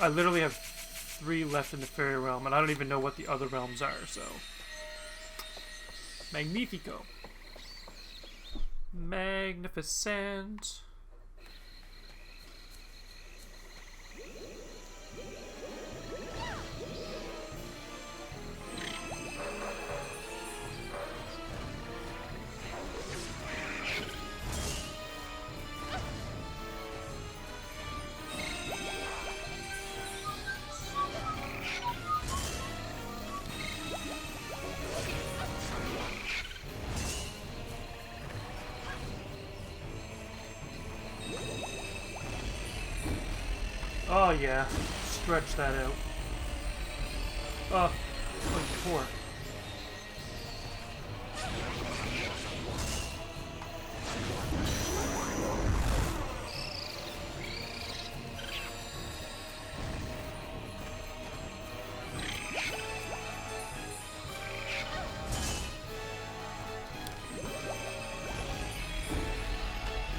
I literally have 3 left in the fairy realm, and I don't even know what the other realms are, so... Magnifico. Magnificent. Oh yeah, stretch that out. Oh, poor.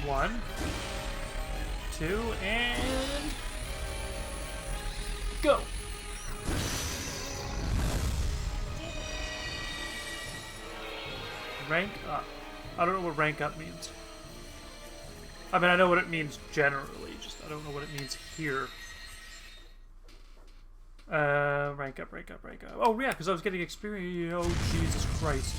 One, two, and go! Rank up. I don't know what rank up means. I mean, I know what it means generally, just I don't know what it means here. Rank up, rank up, rank up. Oh yeah, because I was getting experience. Oh, Jesus Christ.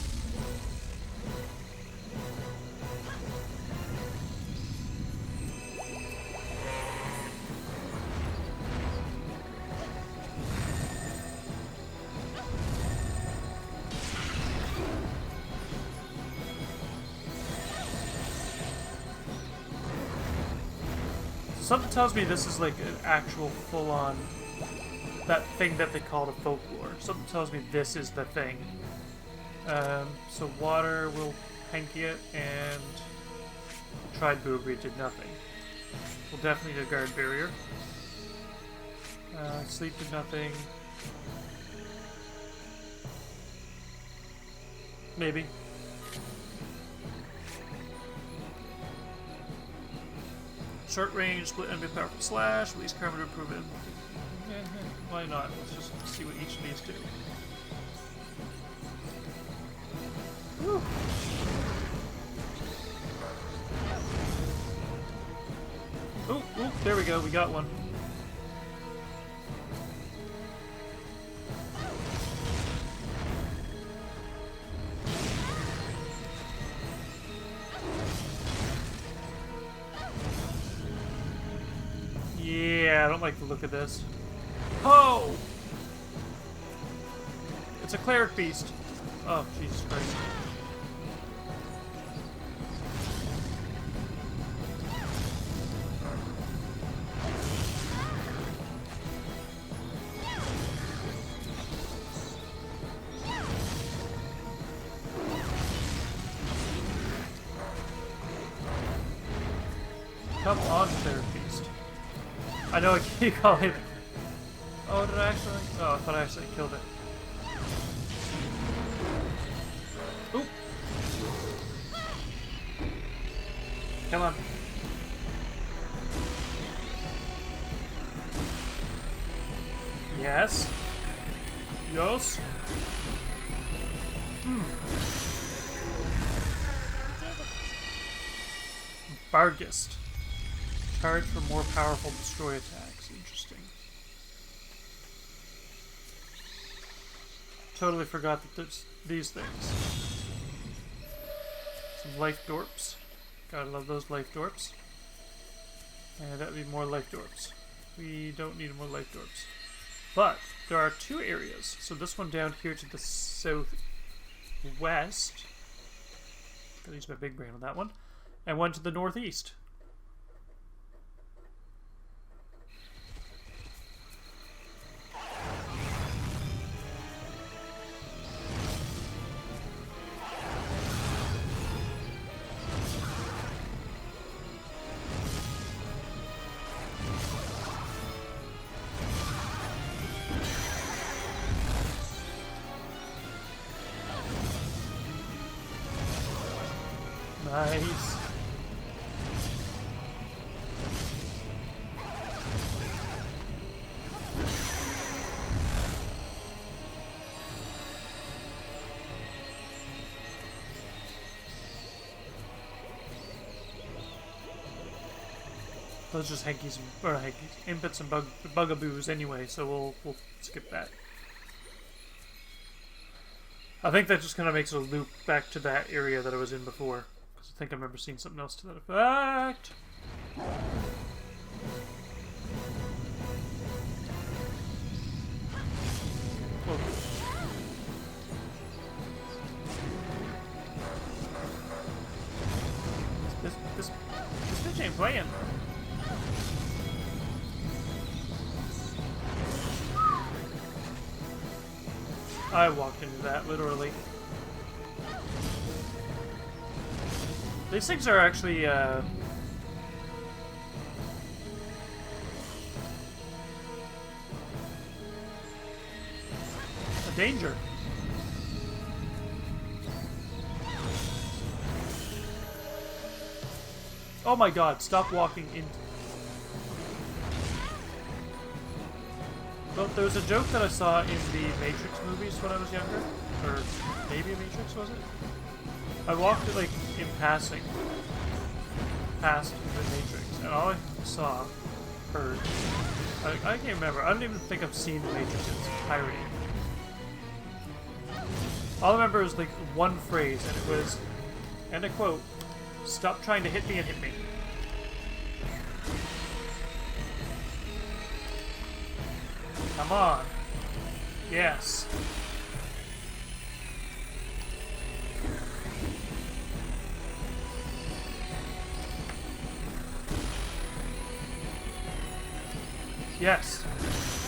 Something tells me this is like an actual full-on, that thing that they called a folklore. Something tells me this is the thing. So water will Henge it, and tried Boobry did nothing. We'll definitely need a guard barrier. Sleep did nothing. Maybe. Short range, split enemy powerful slash, release karma to improve it. Why not? Let's just see what each of these do. Woo. Oh, there we go, we got one. Yeah, I don't like the look of this. Oh! It's a cleric beast. Oh, Jesus Christ. Come on, cleric beast. I know I keep calling it. Oh, did I actually? Oh, I thought I actually killed it. Oop. Come on. Yes. Yes. Bargist. Charge for more powerful destroy attacks. Interesting. Totally forgot that there's these things. Some life dorps. Gotta love those life dorps. And that'd be more life dorps. We don't need more life dorps. But there are two areas. So this one down here to the southwest. Gotta use my big brain on that one. And one to the northeast. Nice. Those are just Henkies, or Henkies, impets and bugaboos anyway, so we'll skip that. I think that just kind of makes a loop back to that area that I was in before. Because I think I remember seeing something else to that effect. Oh. This bitch ain't playing. I walked into that, literally. These things are actually, a danger. Oh my god, stop walking into... Well, there was a joke that I saw in the Matrix movies when I was younger. Or maybe Matrix, was it? I walked, like, in passing. Past the Matrix. And all I saw, heard... I can't remember. I don't even think I've seen the Matrix in its entirety. All I remember is, like, one phrase, and it was... And I quote, "Stop trying to hit me and hit me." Come on. Yes. Yes.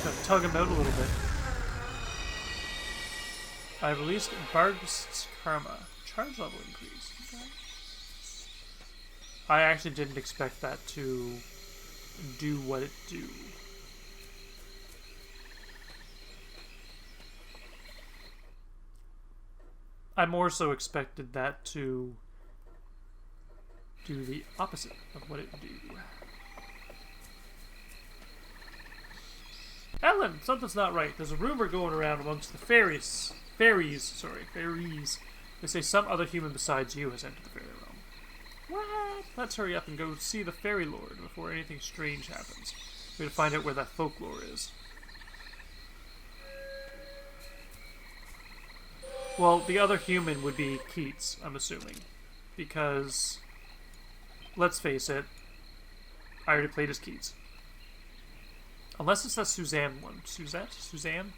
Gotta tug him out a little bit. I released Bardwell's Karma. Charge level increase. Okay. I actually didn't expect that to do what it do. I more so expected that to do the opposite of what it do. Ellen, something's not right. There's a rumor going around amongst the fairies. Fairies. They say some other human besides you has entered the fairy realm. What? Let's hurry up and go see the fairy lord before anything strange happens. We have to find out where that folklore is. Well, the other human would be Keats, I'm assuming. Because, let's face it, I already played as Keats. Unless it's that Suzanne one. Suzette? Suzanne?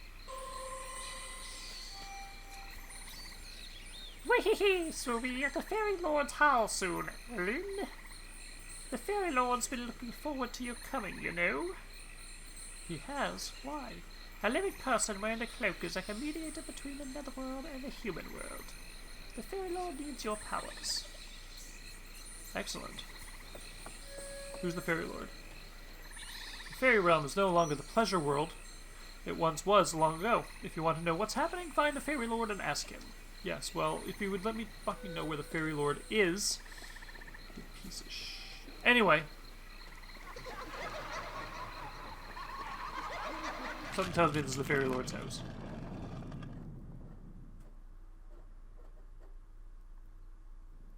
Wee-hee-hee, so we'll be at the Fairy Lord's house soon, Ellen. The Fairy Lord's been looking forward to your coming, you know. He has? Why? A living person wearing a cloak is like a mediator between the netherworld and the human world. The Fairy Lord needs your powers. Excellent. Who's the Fairy Lord? The Fairy realm is no longer the pleasure world. It once was long ago. If you want to know what's happening, find the Fairy Lord and ask him. Yes, well, if you would let me fucking know where the Fairy Lord is. You piece of shit. Anyway. Something tells me this is the Fairy Lord's house.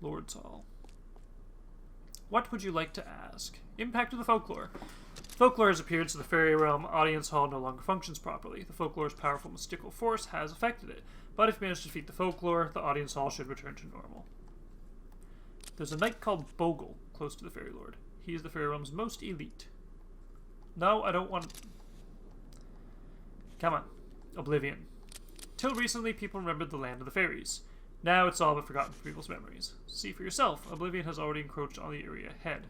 Lord's Hall. What would you like to ask? Impact of the folklore. Folklore has appeared, so the fairy realm audience hall no longer functions properly. The folklore's powerful mystical force has affected it, but if you manage to defeat the folklore, the audience hall should return to normal. There's a knight called Bogle, close to the Fairy Lord. He is the fairy realm's most elite. No, I don't want... Come on. Oblivion. Till recently, people remembered the land of the fairies. Now it's all but forgotten from people's memories. See for yourself, Oblivion has already encroached on the area ahead.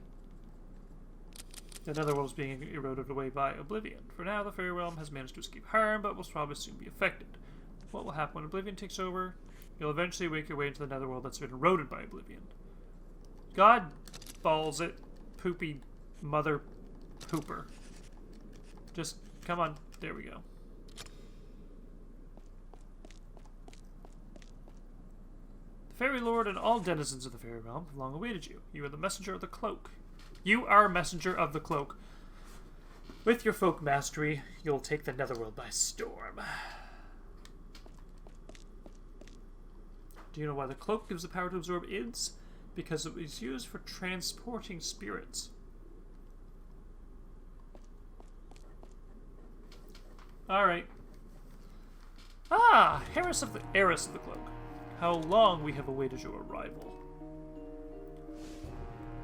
The Netherworld is being eroded away by Oblivion. For now, the fairy realm has managed to escape harm, but will probably soon be affected. What will happen when Oblivion takes over? You'll eventually make your way into the Netherworld that's been eroded by Oblivion. God balls it, poopy mother pooper. Just, come on, there we go. The Fairy Lord and all denizens of the fairy realm have long awaited you. You are the messenger of the cloak. You are messenger of the cloak. With your folk mastery, you'll take the Netherworld by storm. Do you know why the cloak gives the power to absorb ids? Because it was used for transporting spirits. Alright. Ah! Heiress of the cloak. How long we have awaited your arrival.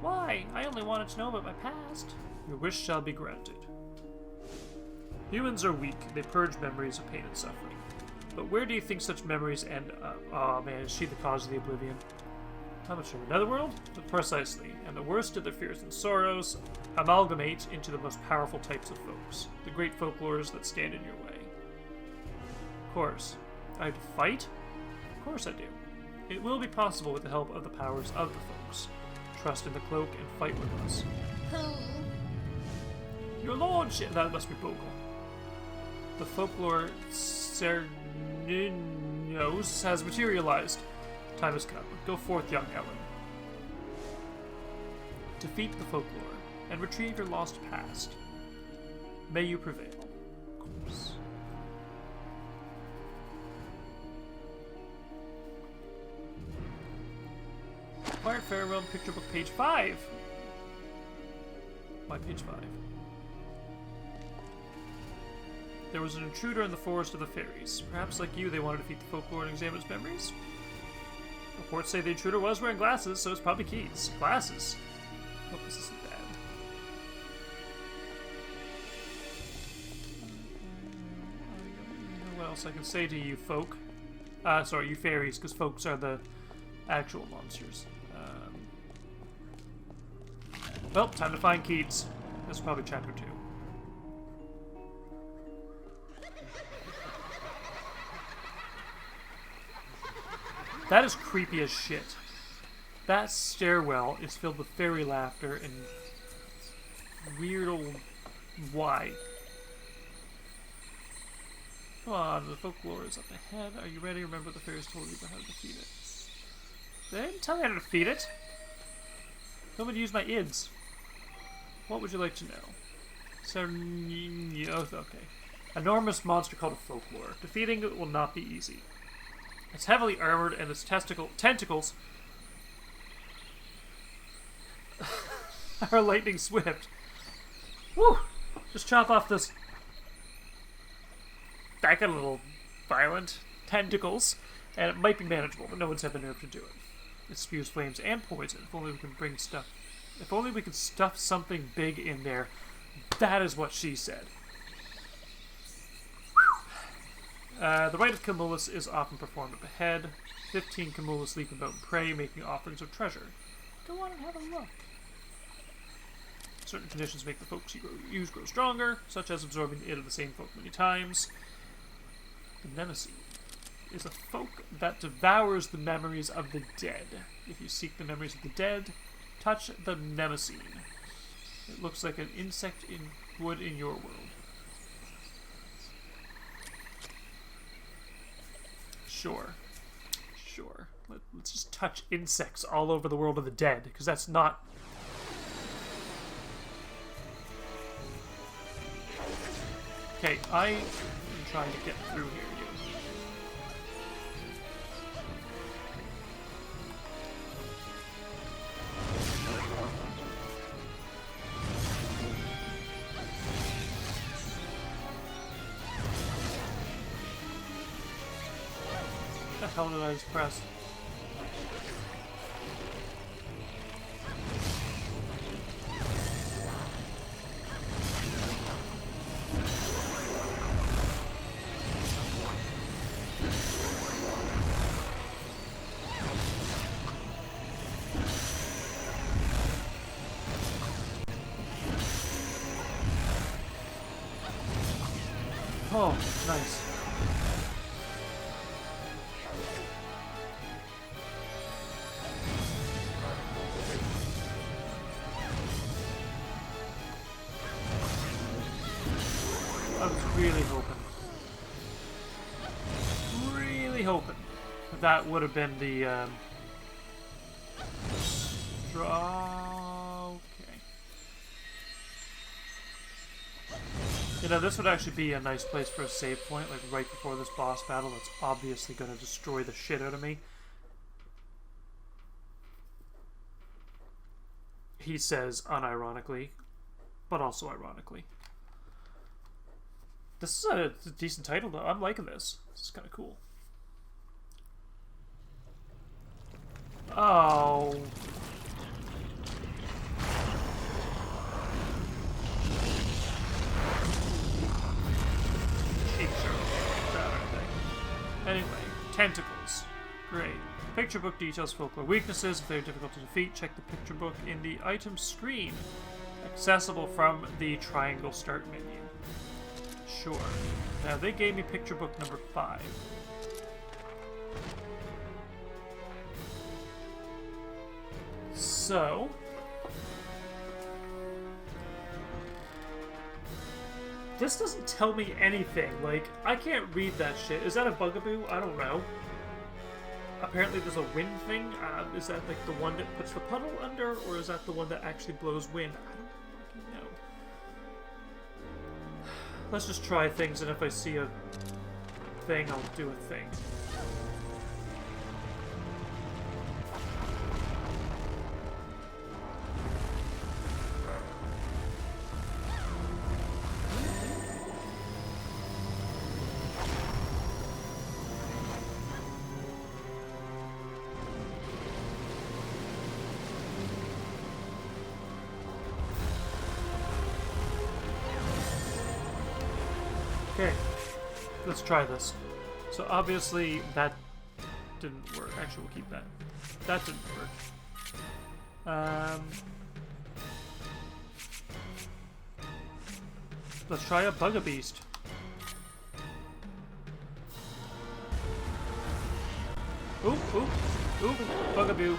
Why? I only wanted to know about my past. Your wish shall be granted. Humans are weak. They purge memories of pain and suffering. But where do you think such memories end up? Oh man, is she the cause of the oblivion? How much of another world? Precisely. And the worst of their fears and sorrows amalgamate into the most powerful types of folks. The great folklores that stand in your way. Of course. I have to fight? Of course I do. It will be possible with the help of the powers of the folks. Trust in the cloak and fight with us. Your lordship! That must be Bogle. The folklore Cerninos has materialized. Time has come. Go forth, young Ellen. Defeat the folklore and retrieve your lost past. May you prevail. Of course. Acquired Fairy Realm Picture Book, page 5. Why page 5? There was an intruder in the forest of the fairies. Perhaps like you, they wanted to defeat the folklore and examine its memories? Reports say the intruder was wearing glasses, so it's probably keys. Glasses? Hope this isn't bad. What else I can say to you folk? Sorry, you fairies, because folks are the actual monsters. Well, time to find Keats. This is probably chapter 2. That is creepy as shit. That stairwell is filled with fairy laughter and weird old... Why? Come on, the folklore is up ahead. Are you ready? Remember the fairies told you about how to defeat it. They didn't tell me how to defeat it. Told me to use my ids. What would you like to know? Okay. Enormous monster called a folklore. Defeating it will not be easy. It's heavily armored and its tentacles are lightning swift. Woo! Just chop off this... That got a little violent. Tentacles. And it might be manageable, but no one's had the nerve to do it. It spews flames and poison. If only we can bring stuff... If only we could stuff something big in there. That is what she said. The rite of Camulus is often performed up ahead. 15 Camulus leap about and pray, making offerings of treasure. Go on and have a look. Certain conditions make the folks you use grow stronger, such as absorbing the id of the same folk many times. The Nemesis is a folk that devours the memories of the dead. If you seek the memories of the dead, touch the Nemesis. It looks like an insect in wood in your world. Sure. Let's just touch insects all over the world of the dead, because that's not... Okay, I am trying to get through here, you. What the hell did I just press? Oh, nice. I was really hoping that would have been the straw. Okay. You know, this would actually be a nice place for a save point, like right before this boss battle that's obviously going to destroy the shit out of me. He says unironically, but also ironically. This is a decent title, though. I'm liking this. This is kind of cool. Oh. Cheeks are bad, aren't they? Anyway, tentacles. Great. Picture book details folklore weaknesses. If they're difficult to defeat, check the picture book in the item screen. Accessible from the triangle start menu. Sure. Now, they gave me picture book number 5. So... this doesn't tell me anything. Like, I can't read that shit. Is that a bugaboo? I don't know. Apparently there's a wind thing. Is that, like, the one that puts the puddle under? Or is that the one that actually blows wind? I don't fucking know. Let's just try things, and if I see a thing, I'll do a thing. Okay, let's try this. So obviously that didn't work. Actually, we'll keep that. That didn't work. Let's try a Bugabeast. Oop, oop, oop, Bugaboo.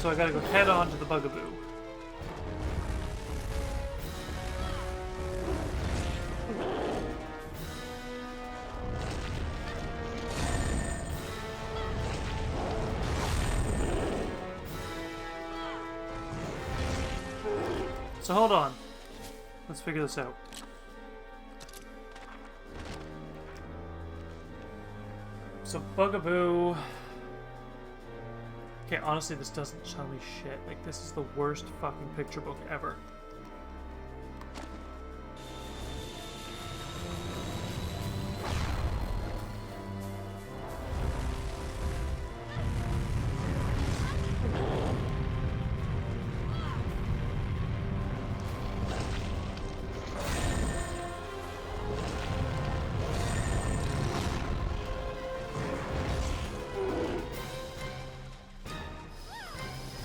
So I gotta go head on to the Bugaboo. So hold on. Let's figure this out. So Bugaboo... okay, honestly, this doesn't tell me shit. Like, this is the worst fucking picture book ever.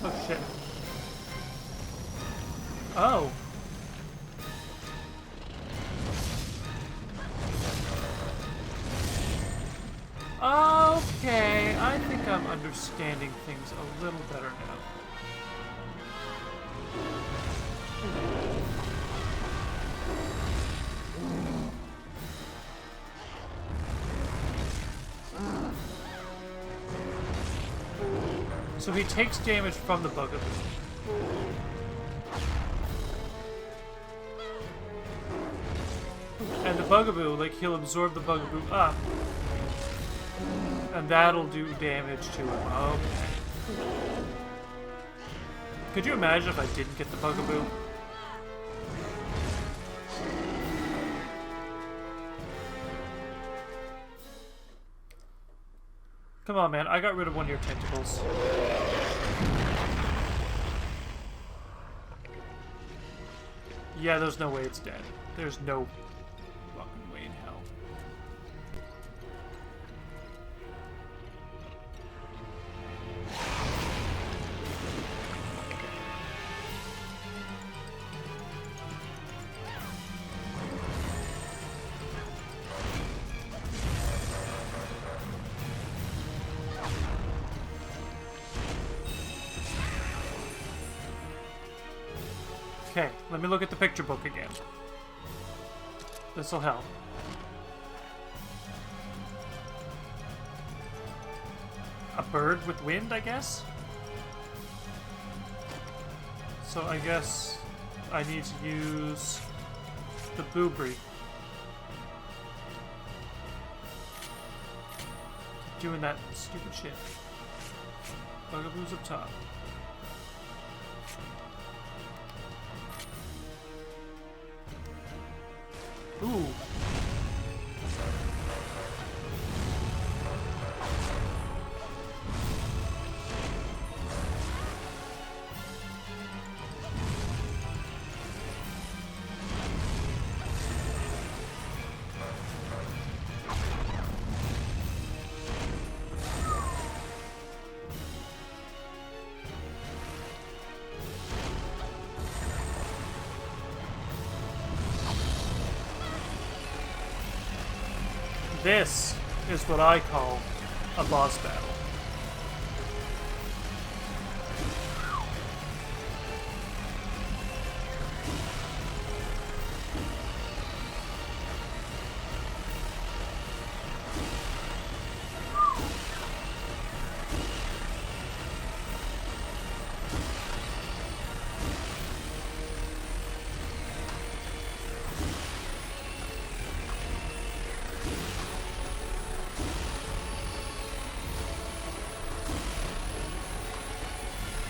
Oh, shit. Oh. Okay, I think I'm understanding things a little better now. So he takes damage from the bugaboo. And the bugaboo, like, he'll absorb the bugaboo up. And that'll do damage to him. Okay. Could you imagine if I didn't get the bugaboo? Come on, man. I got rid of one of your tentacles. Yeah, there's no way it's dead. There's no fucking way in hell. Okay, let me look at the picture book again. This'll help. A bird with wind, I guess? So I guess I need to use the boobry. Keep doing that stupid shit. Bugaboo's up top. Ooh. This is what I call a boss battle.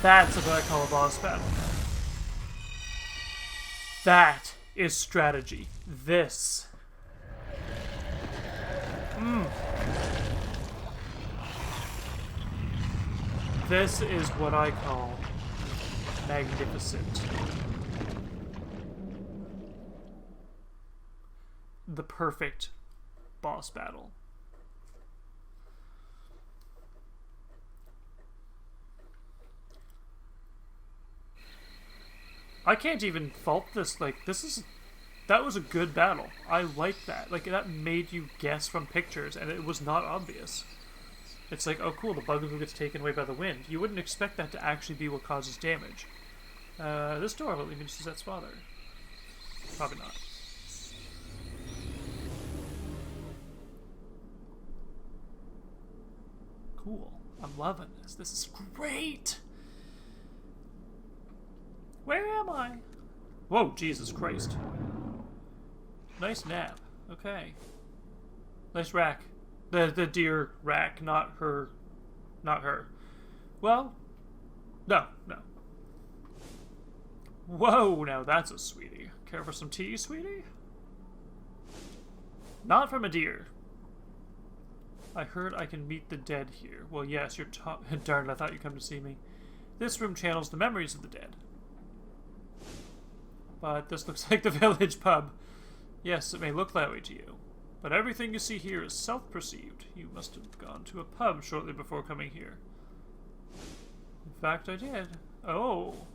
That's what I call a boss battle. That is strategy. This. This is what I call magnificent. The perfect boss battle. I can't even fault this. Like, that was a good battle. I like that. Like, that made you guess from pictures, and it was not obvious. It's like, oh cool, the bugaboo gets taken away by the wind. You wouldn't expect that to actually be what causes damage. This door will lead me to Suzette's father. Probably not. Cool. I'm loving this. This is great! Where am I? Whoa, Jesus Christ. Nice nap. Okay. Nice rack. The deer rack, not her. Not her. Well, no. Whoa, now that's a sweetie. Care for some tea, sweetie? Not from a deer. I heard I can meet the dead here. Well, yes, you're darn, I thought you'd come to see me. This room channels the memories of the dead. But this looks like the village pub. Yes, it may look that way to you. But everything you see here is self-perceived. You must have gone to a pub shortly before coming here. In fact, I did. Oh.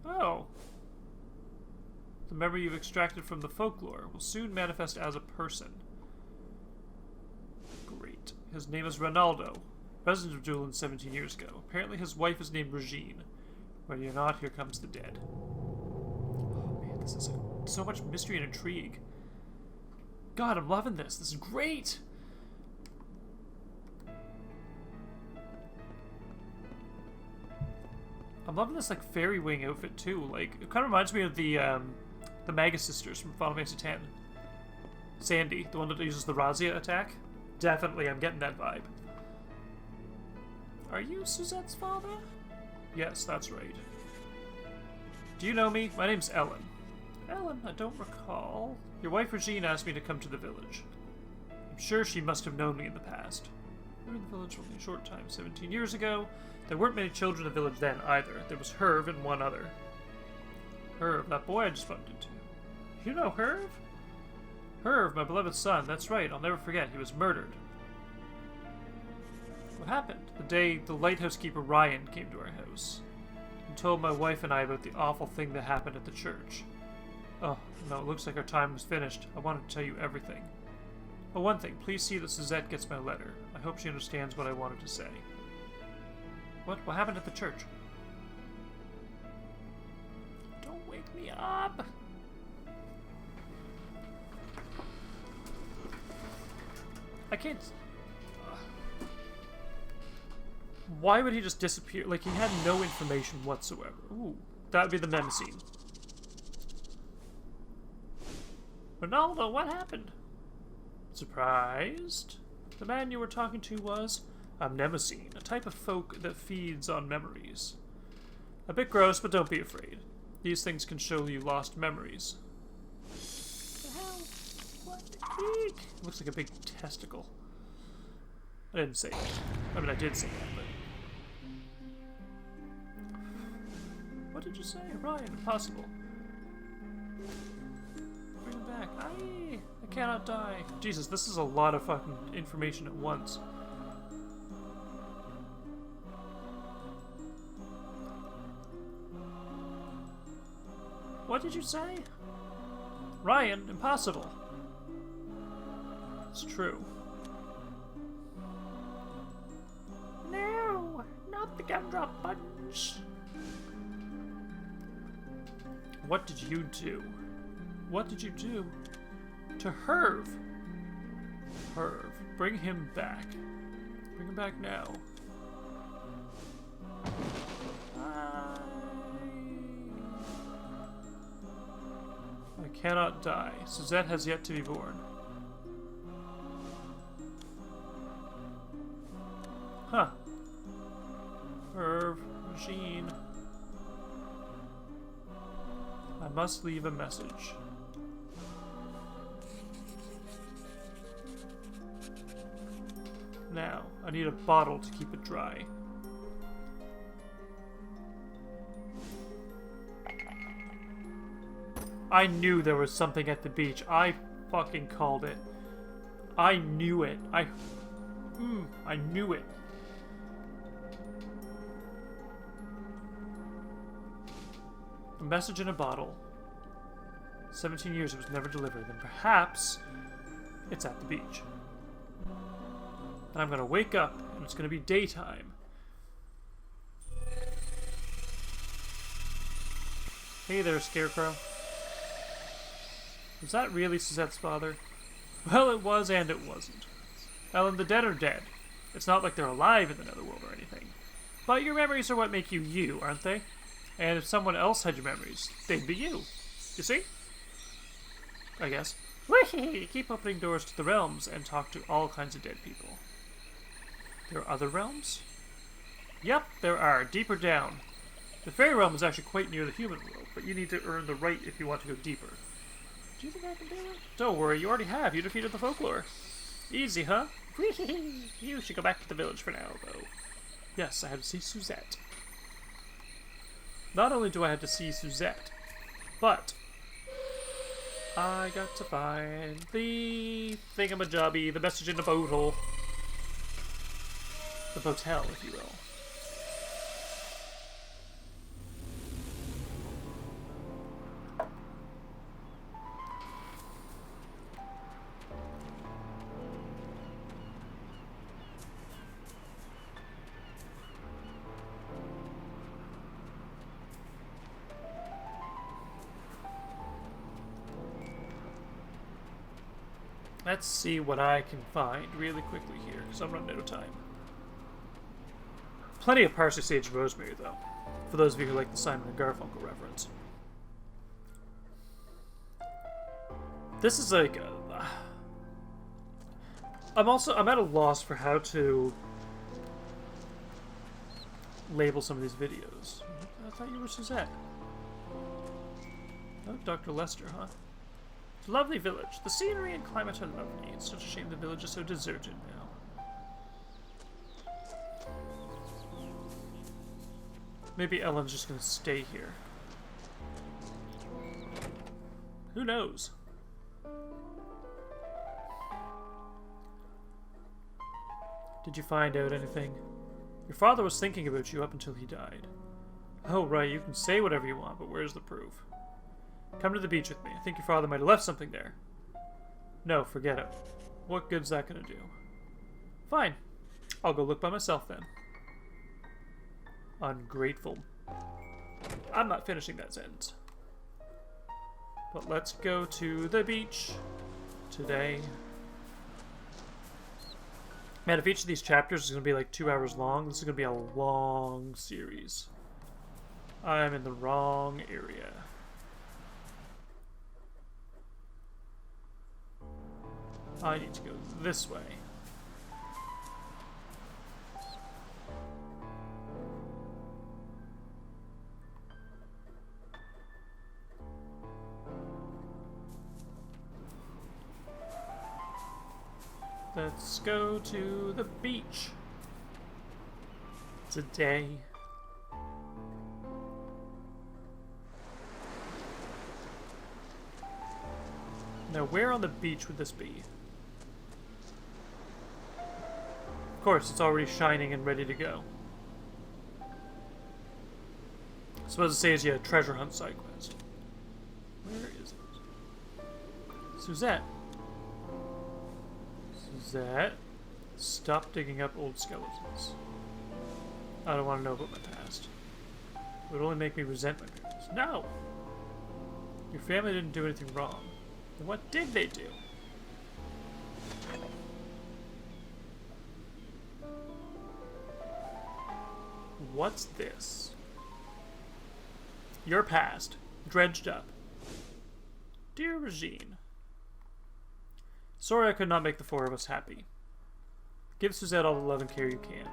Oh. The memory you've extracted from the folklore will soon manifest as a person. Great. His name is Ronaldo, resident of Doolin 17 years ago. Apparently his wife is named Regine. Where you're not, here comes the dead. Oh man, this is so much mystery and intrigue. God, I'm loving this. This is great! I'm loving this, like, fairy wing outfit, too. Like, it kind of reminds me of the Magus sisters from Final Fantasy X. Sandy, the one that uses the Razia attack. Definitely, I'm getting that vibe. Are you Suzette's father? Yes, that's right. Do you know me? My name's Ellen. Ellen, I don't recall. Your wife Regine asked me to come to the village. I'm sure she must have known me in the past. We were in the village only a short time, 17 years ago. There weren't many children in the village then, either. There was Herve and one other. Herve, that boy I just bumped into. You know Herve? Herve, my beloved son. That's right, I'll never forget. He was murdered. What happened? The day the lighthouse keeper Ryan came to our house. He told my wife and I about the awful thing that happened at the church. Oh, no, it looks like our time was finished. I wanted to tell you everything. Oh, one thing. Please see that Suzette gets my letter. I hope she understands what I wanted to say. What? What happened at the church? Don't wake me up! I can't... Why would he just disappear? Like, he had no information whatsoever. Ooh, that would be the meme scene. Ronaldo, what happened? Surprised? The man you were talking to was a mnemosyne, a type of folk that feeds on memories. A bit gross, but don't be afraid. These things can show you lost memories. The hell? What the heck? Looks like a big testicle. I didn't say that. I mean, I did say that, but... What did you say? Ryan, impossible. Bring him back. I cannot die. Jesus, this is a lot of fucking information at once. What did you say? Ryan, impossible. It's true. No, not the gumdrop buttons. What did you do? What did you do to Herve? Herve, bring him back. Bring him back now. I cannot die. Suzette has yet to be born. Huh. Herve, Regine. I must leave a message. Now, I need a bottle to keep it dry. I knew there was something at the beach. I fucking called it. I knew it. I knew it. A message in a bottle. 17 years it was never delivered. Then perhaps it's at the beach. And I'm gonna wake up and it's gonna be daytime. Hey there, Scarecrow. Was that really Suzette's father? Well, it was and it wasn't. Ellen, the dead are dead. It's not like they're alive in the netherworld or anything. But your memories are what make you you, aren't they? And if someone else had your memories, they'd be you. You see? I guess. Whee! Keep opening doors to the realms and talk to all kinds of dead people. There are other realms? Yep, there are, deeper down. The fairy realm is actually quite near the human world, but you need to earn the right if you want to go deeper. Do you think I can do it? Don't worry, you already have. You defeated the Folklore. Easy, huh? You should go back to the village for now, though. Yes, I have to see Suzette. Not only do I have to see Suzette, but I got to find the thingamajobby, the message in the bottle. The botel, if you will. Let's see what I can find really quickly here, because I'm running out of time. Plenty of parsley, sage, and rosemary, though, for those of you who like the Simon and Garfunkel reference. This is like... I'm at a loss for how to label some of these videos. I thought you were Suzette. Oh, Dr. Lester, huh? It's a lovely village. The scenery and climate are lovely. It's such a shame the village is so deserted now. Maybe Ellen's just gonna stay here. Who knows? Did you find out anything? Your father was thinking about you up until he died. Oh, right, you can say whatever you want, but where's the proof? Come to the beach with me. I think your father might have left something there. No, forget it. What good's that gonna do? Fine. I'll go look by myself then. Ungrateful. I'm not finishing that sentence. But let's go to the beach today. Man, if each of these chapters is going to be like 2 hours long, this is going to be a long series. I'm in the wrong area. I need to go this way. Let's go to the beach today. Now, where on the beach would this be? Of course, it's already shining and ready to go. I suppose it says you had a treasure hunt side quest. Where is it? Suzette. Suzette. Stop digging up old skeletons. I don't want to know about my past. It would only make me resent my parents. No! Your family didn't do anything wrong. Then what did they do? What's this? Your past. Dredged up. Dear Regine. Sorry I could not make the four of us happy. Give Suzette all the love and care you can.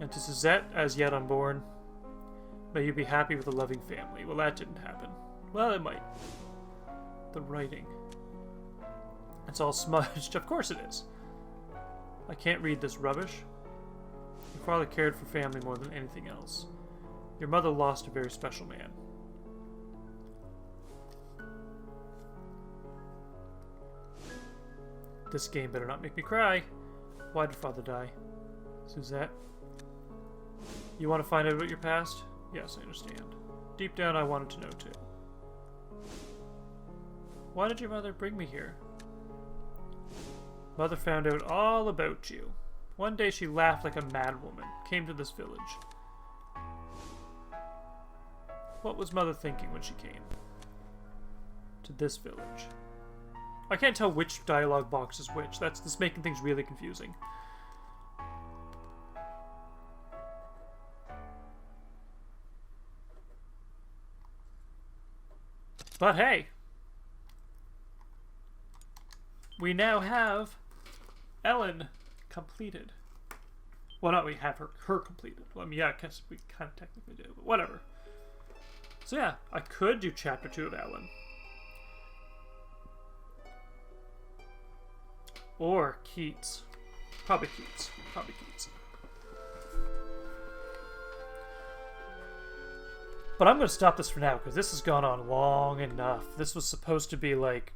And to Suzette, as yet unborn, may you be happy with a loving family. Well, that didn't happen. Well, it might. The writing. It's all smudged. Of course it is. I can't read this rubbish. Your father cared for family more than anything else. Your mother lost a very special man. This game better not make me cry. Why did father die? Suzette? You want to find out about your past? Yes, I understand. Deep down, I wanted to know too. Why did your mother bring me here? Mother found out all about you. One day she laughed like a madwoman, came to this village. What was Mother thinking when she came to this village? I can't tell which dialogue box is which. That's making things really confusing. But hey, we now have Ellen completed. Well, not we have her completed. Well, I mean, yeah, I guess we kind of technically do, but whatever. So yeah, I could do chapter 2 of Ellen. Or Keats. Probably Keats. Probably Keats. But I'm going to stop this for now, because this has gone on long enough. This was supposed to be like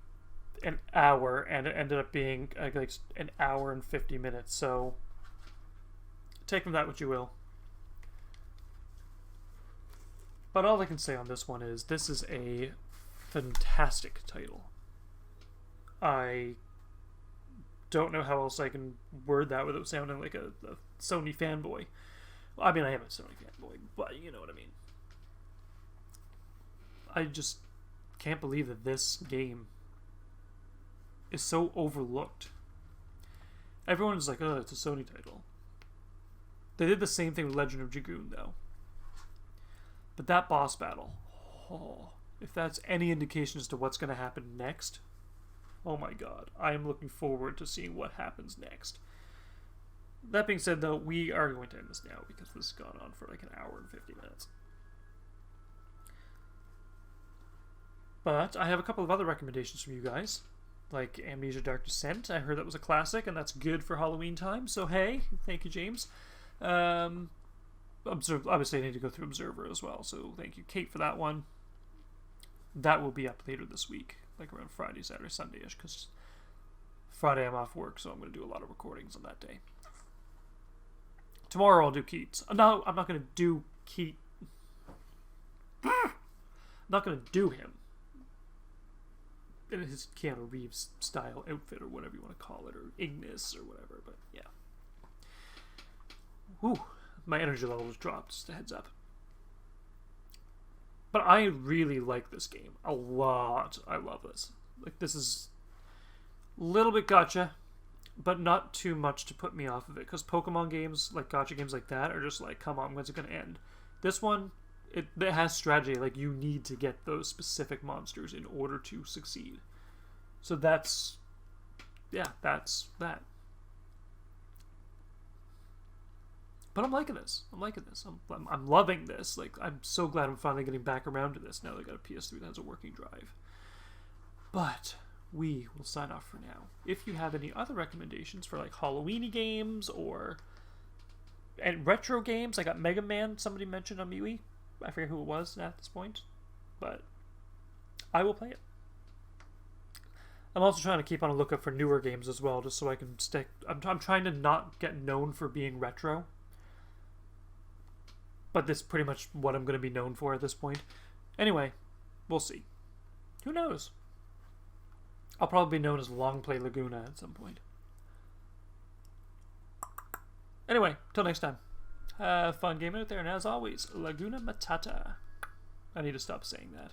an hour, and it ended up being like an hour and 50 minutes, so take from that what you will. But all I can say on this one is this is a fantastic title. I don't know how else I can word that without sounding like a Sony fanboy. Well, I mean, I am a Sony fanboy, but you know what I mean. I just can't believe that this game is so overlooked. Everyone's like, oh, it's a Sony title. They did the same thing with Legend of Dragoon, though. But that boss battle, oh, if that's any indication as to what's going to happen next, oh my god, I am looking forward to seeing what happens next. That being said, though, we are going to end this now because this has gone on for like an hour and 50 minutes. But I have a couple of other recommendations from you guys, like Amnesia Dark Descent. I heard that was a classic, and that's good for Halloween time, so hey, thank you, James. Obviously, I need to go through Observer as well, so thank you, Kate, for that one. That will be up later this week, like around Friday, Saturday, Sunday-ish, because Friday I'm off work, so I'm going to do a lot of recordings on that day. Tomorrow I'll do Keats. No, I'm not going to do Keat. I'm not going to do him in his Keanu Reeves style outfit, or whatever you want to call it, or Ignis, or whatever, but yeah. Whew, my energy level was dropped, just a heads up. But I really like this game a lot. I love this. Like, this is a little bit gacha, but not too much to put me off of it, because Pokemon games, like gacha games like that, are just like, come on, when's it going to end? This one, it has strategy. Like, you need to get those specific monsters in order to succeed. So that's that. But I'm liking this. I'm loving this. Like, I'm so glad I'm finally getting back around to this now that I got a PS3 that has a working drive. But we will sign off for now. If you have any other recommendations for like Halloween-y games and retro games, I got Mega Man, somebody mentioned on MeWe. I forget who it was at this point, but I will play it. I'm also trying to keep on a lookout for newer games as well, just so I can stick. I'm trying to not get known for being retro, but this is pretty much what I'm going to be known for at this point. Anyway, we'll see. Who knows? I'll probably be known as Long Play Laguna at some point. Anyway, till next time. Have fun gaming out there, and as always, Laguna Matata. I need to stop saying that.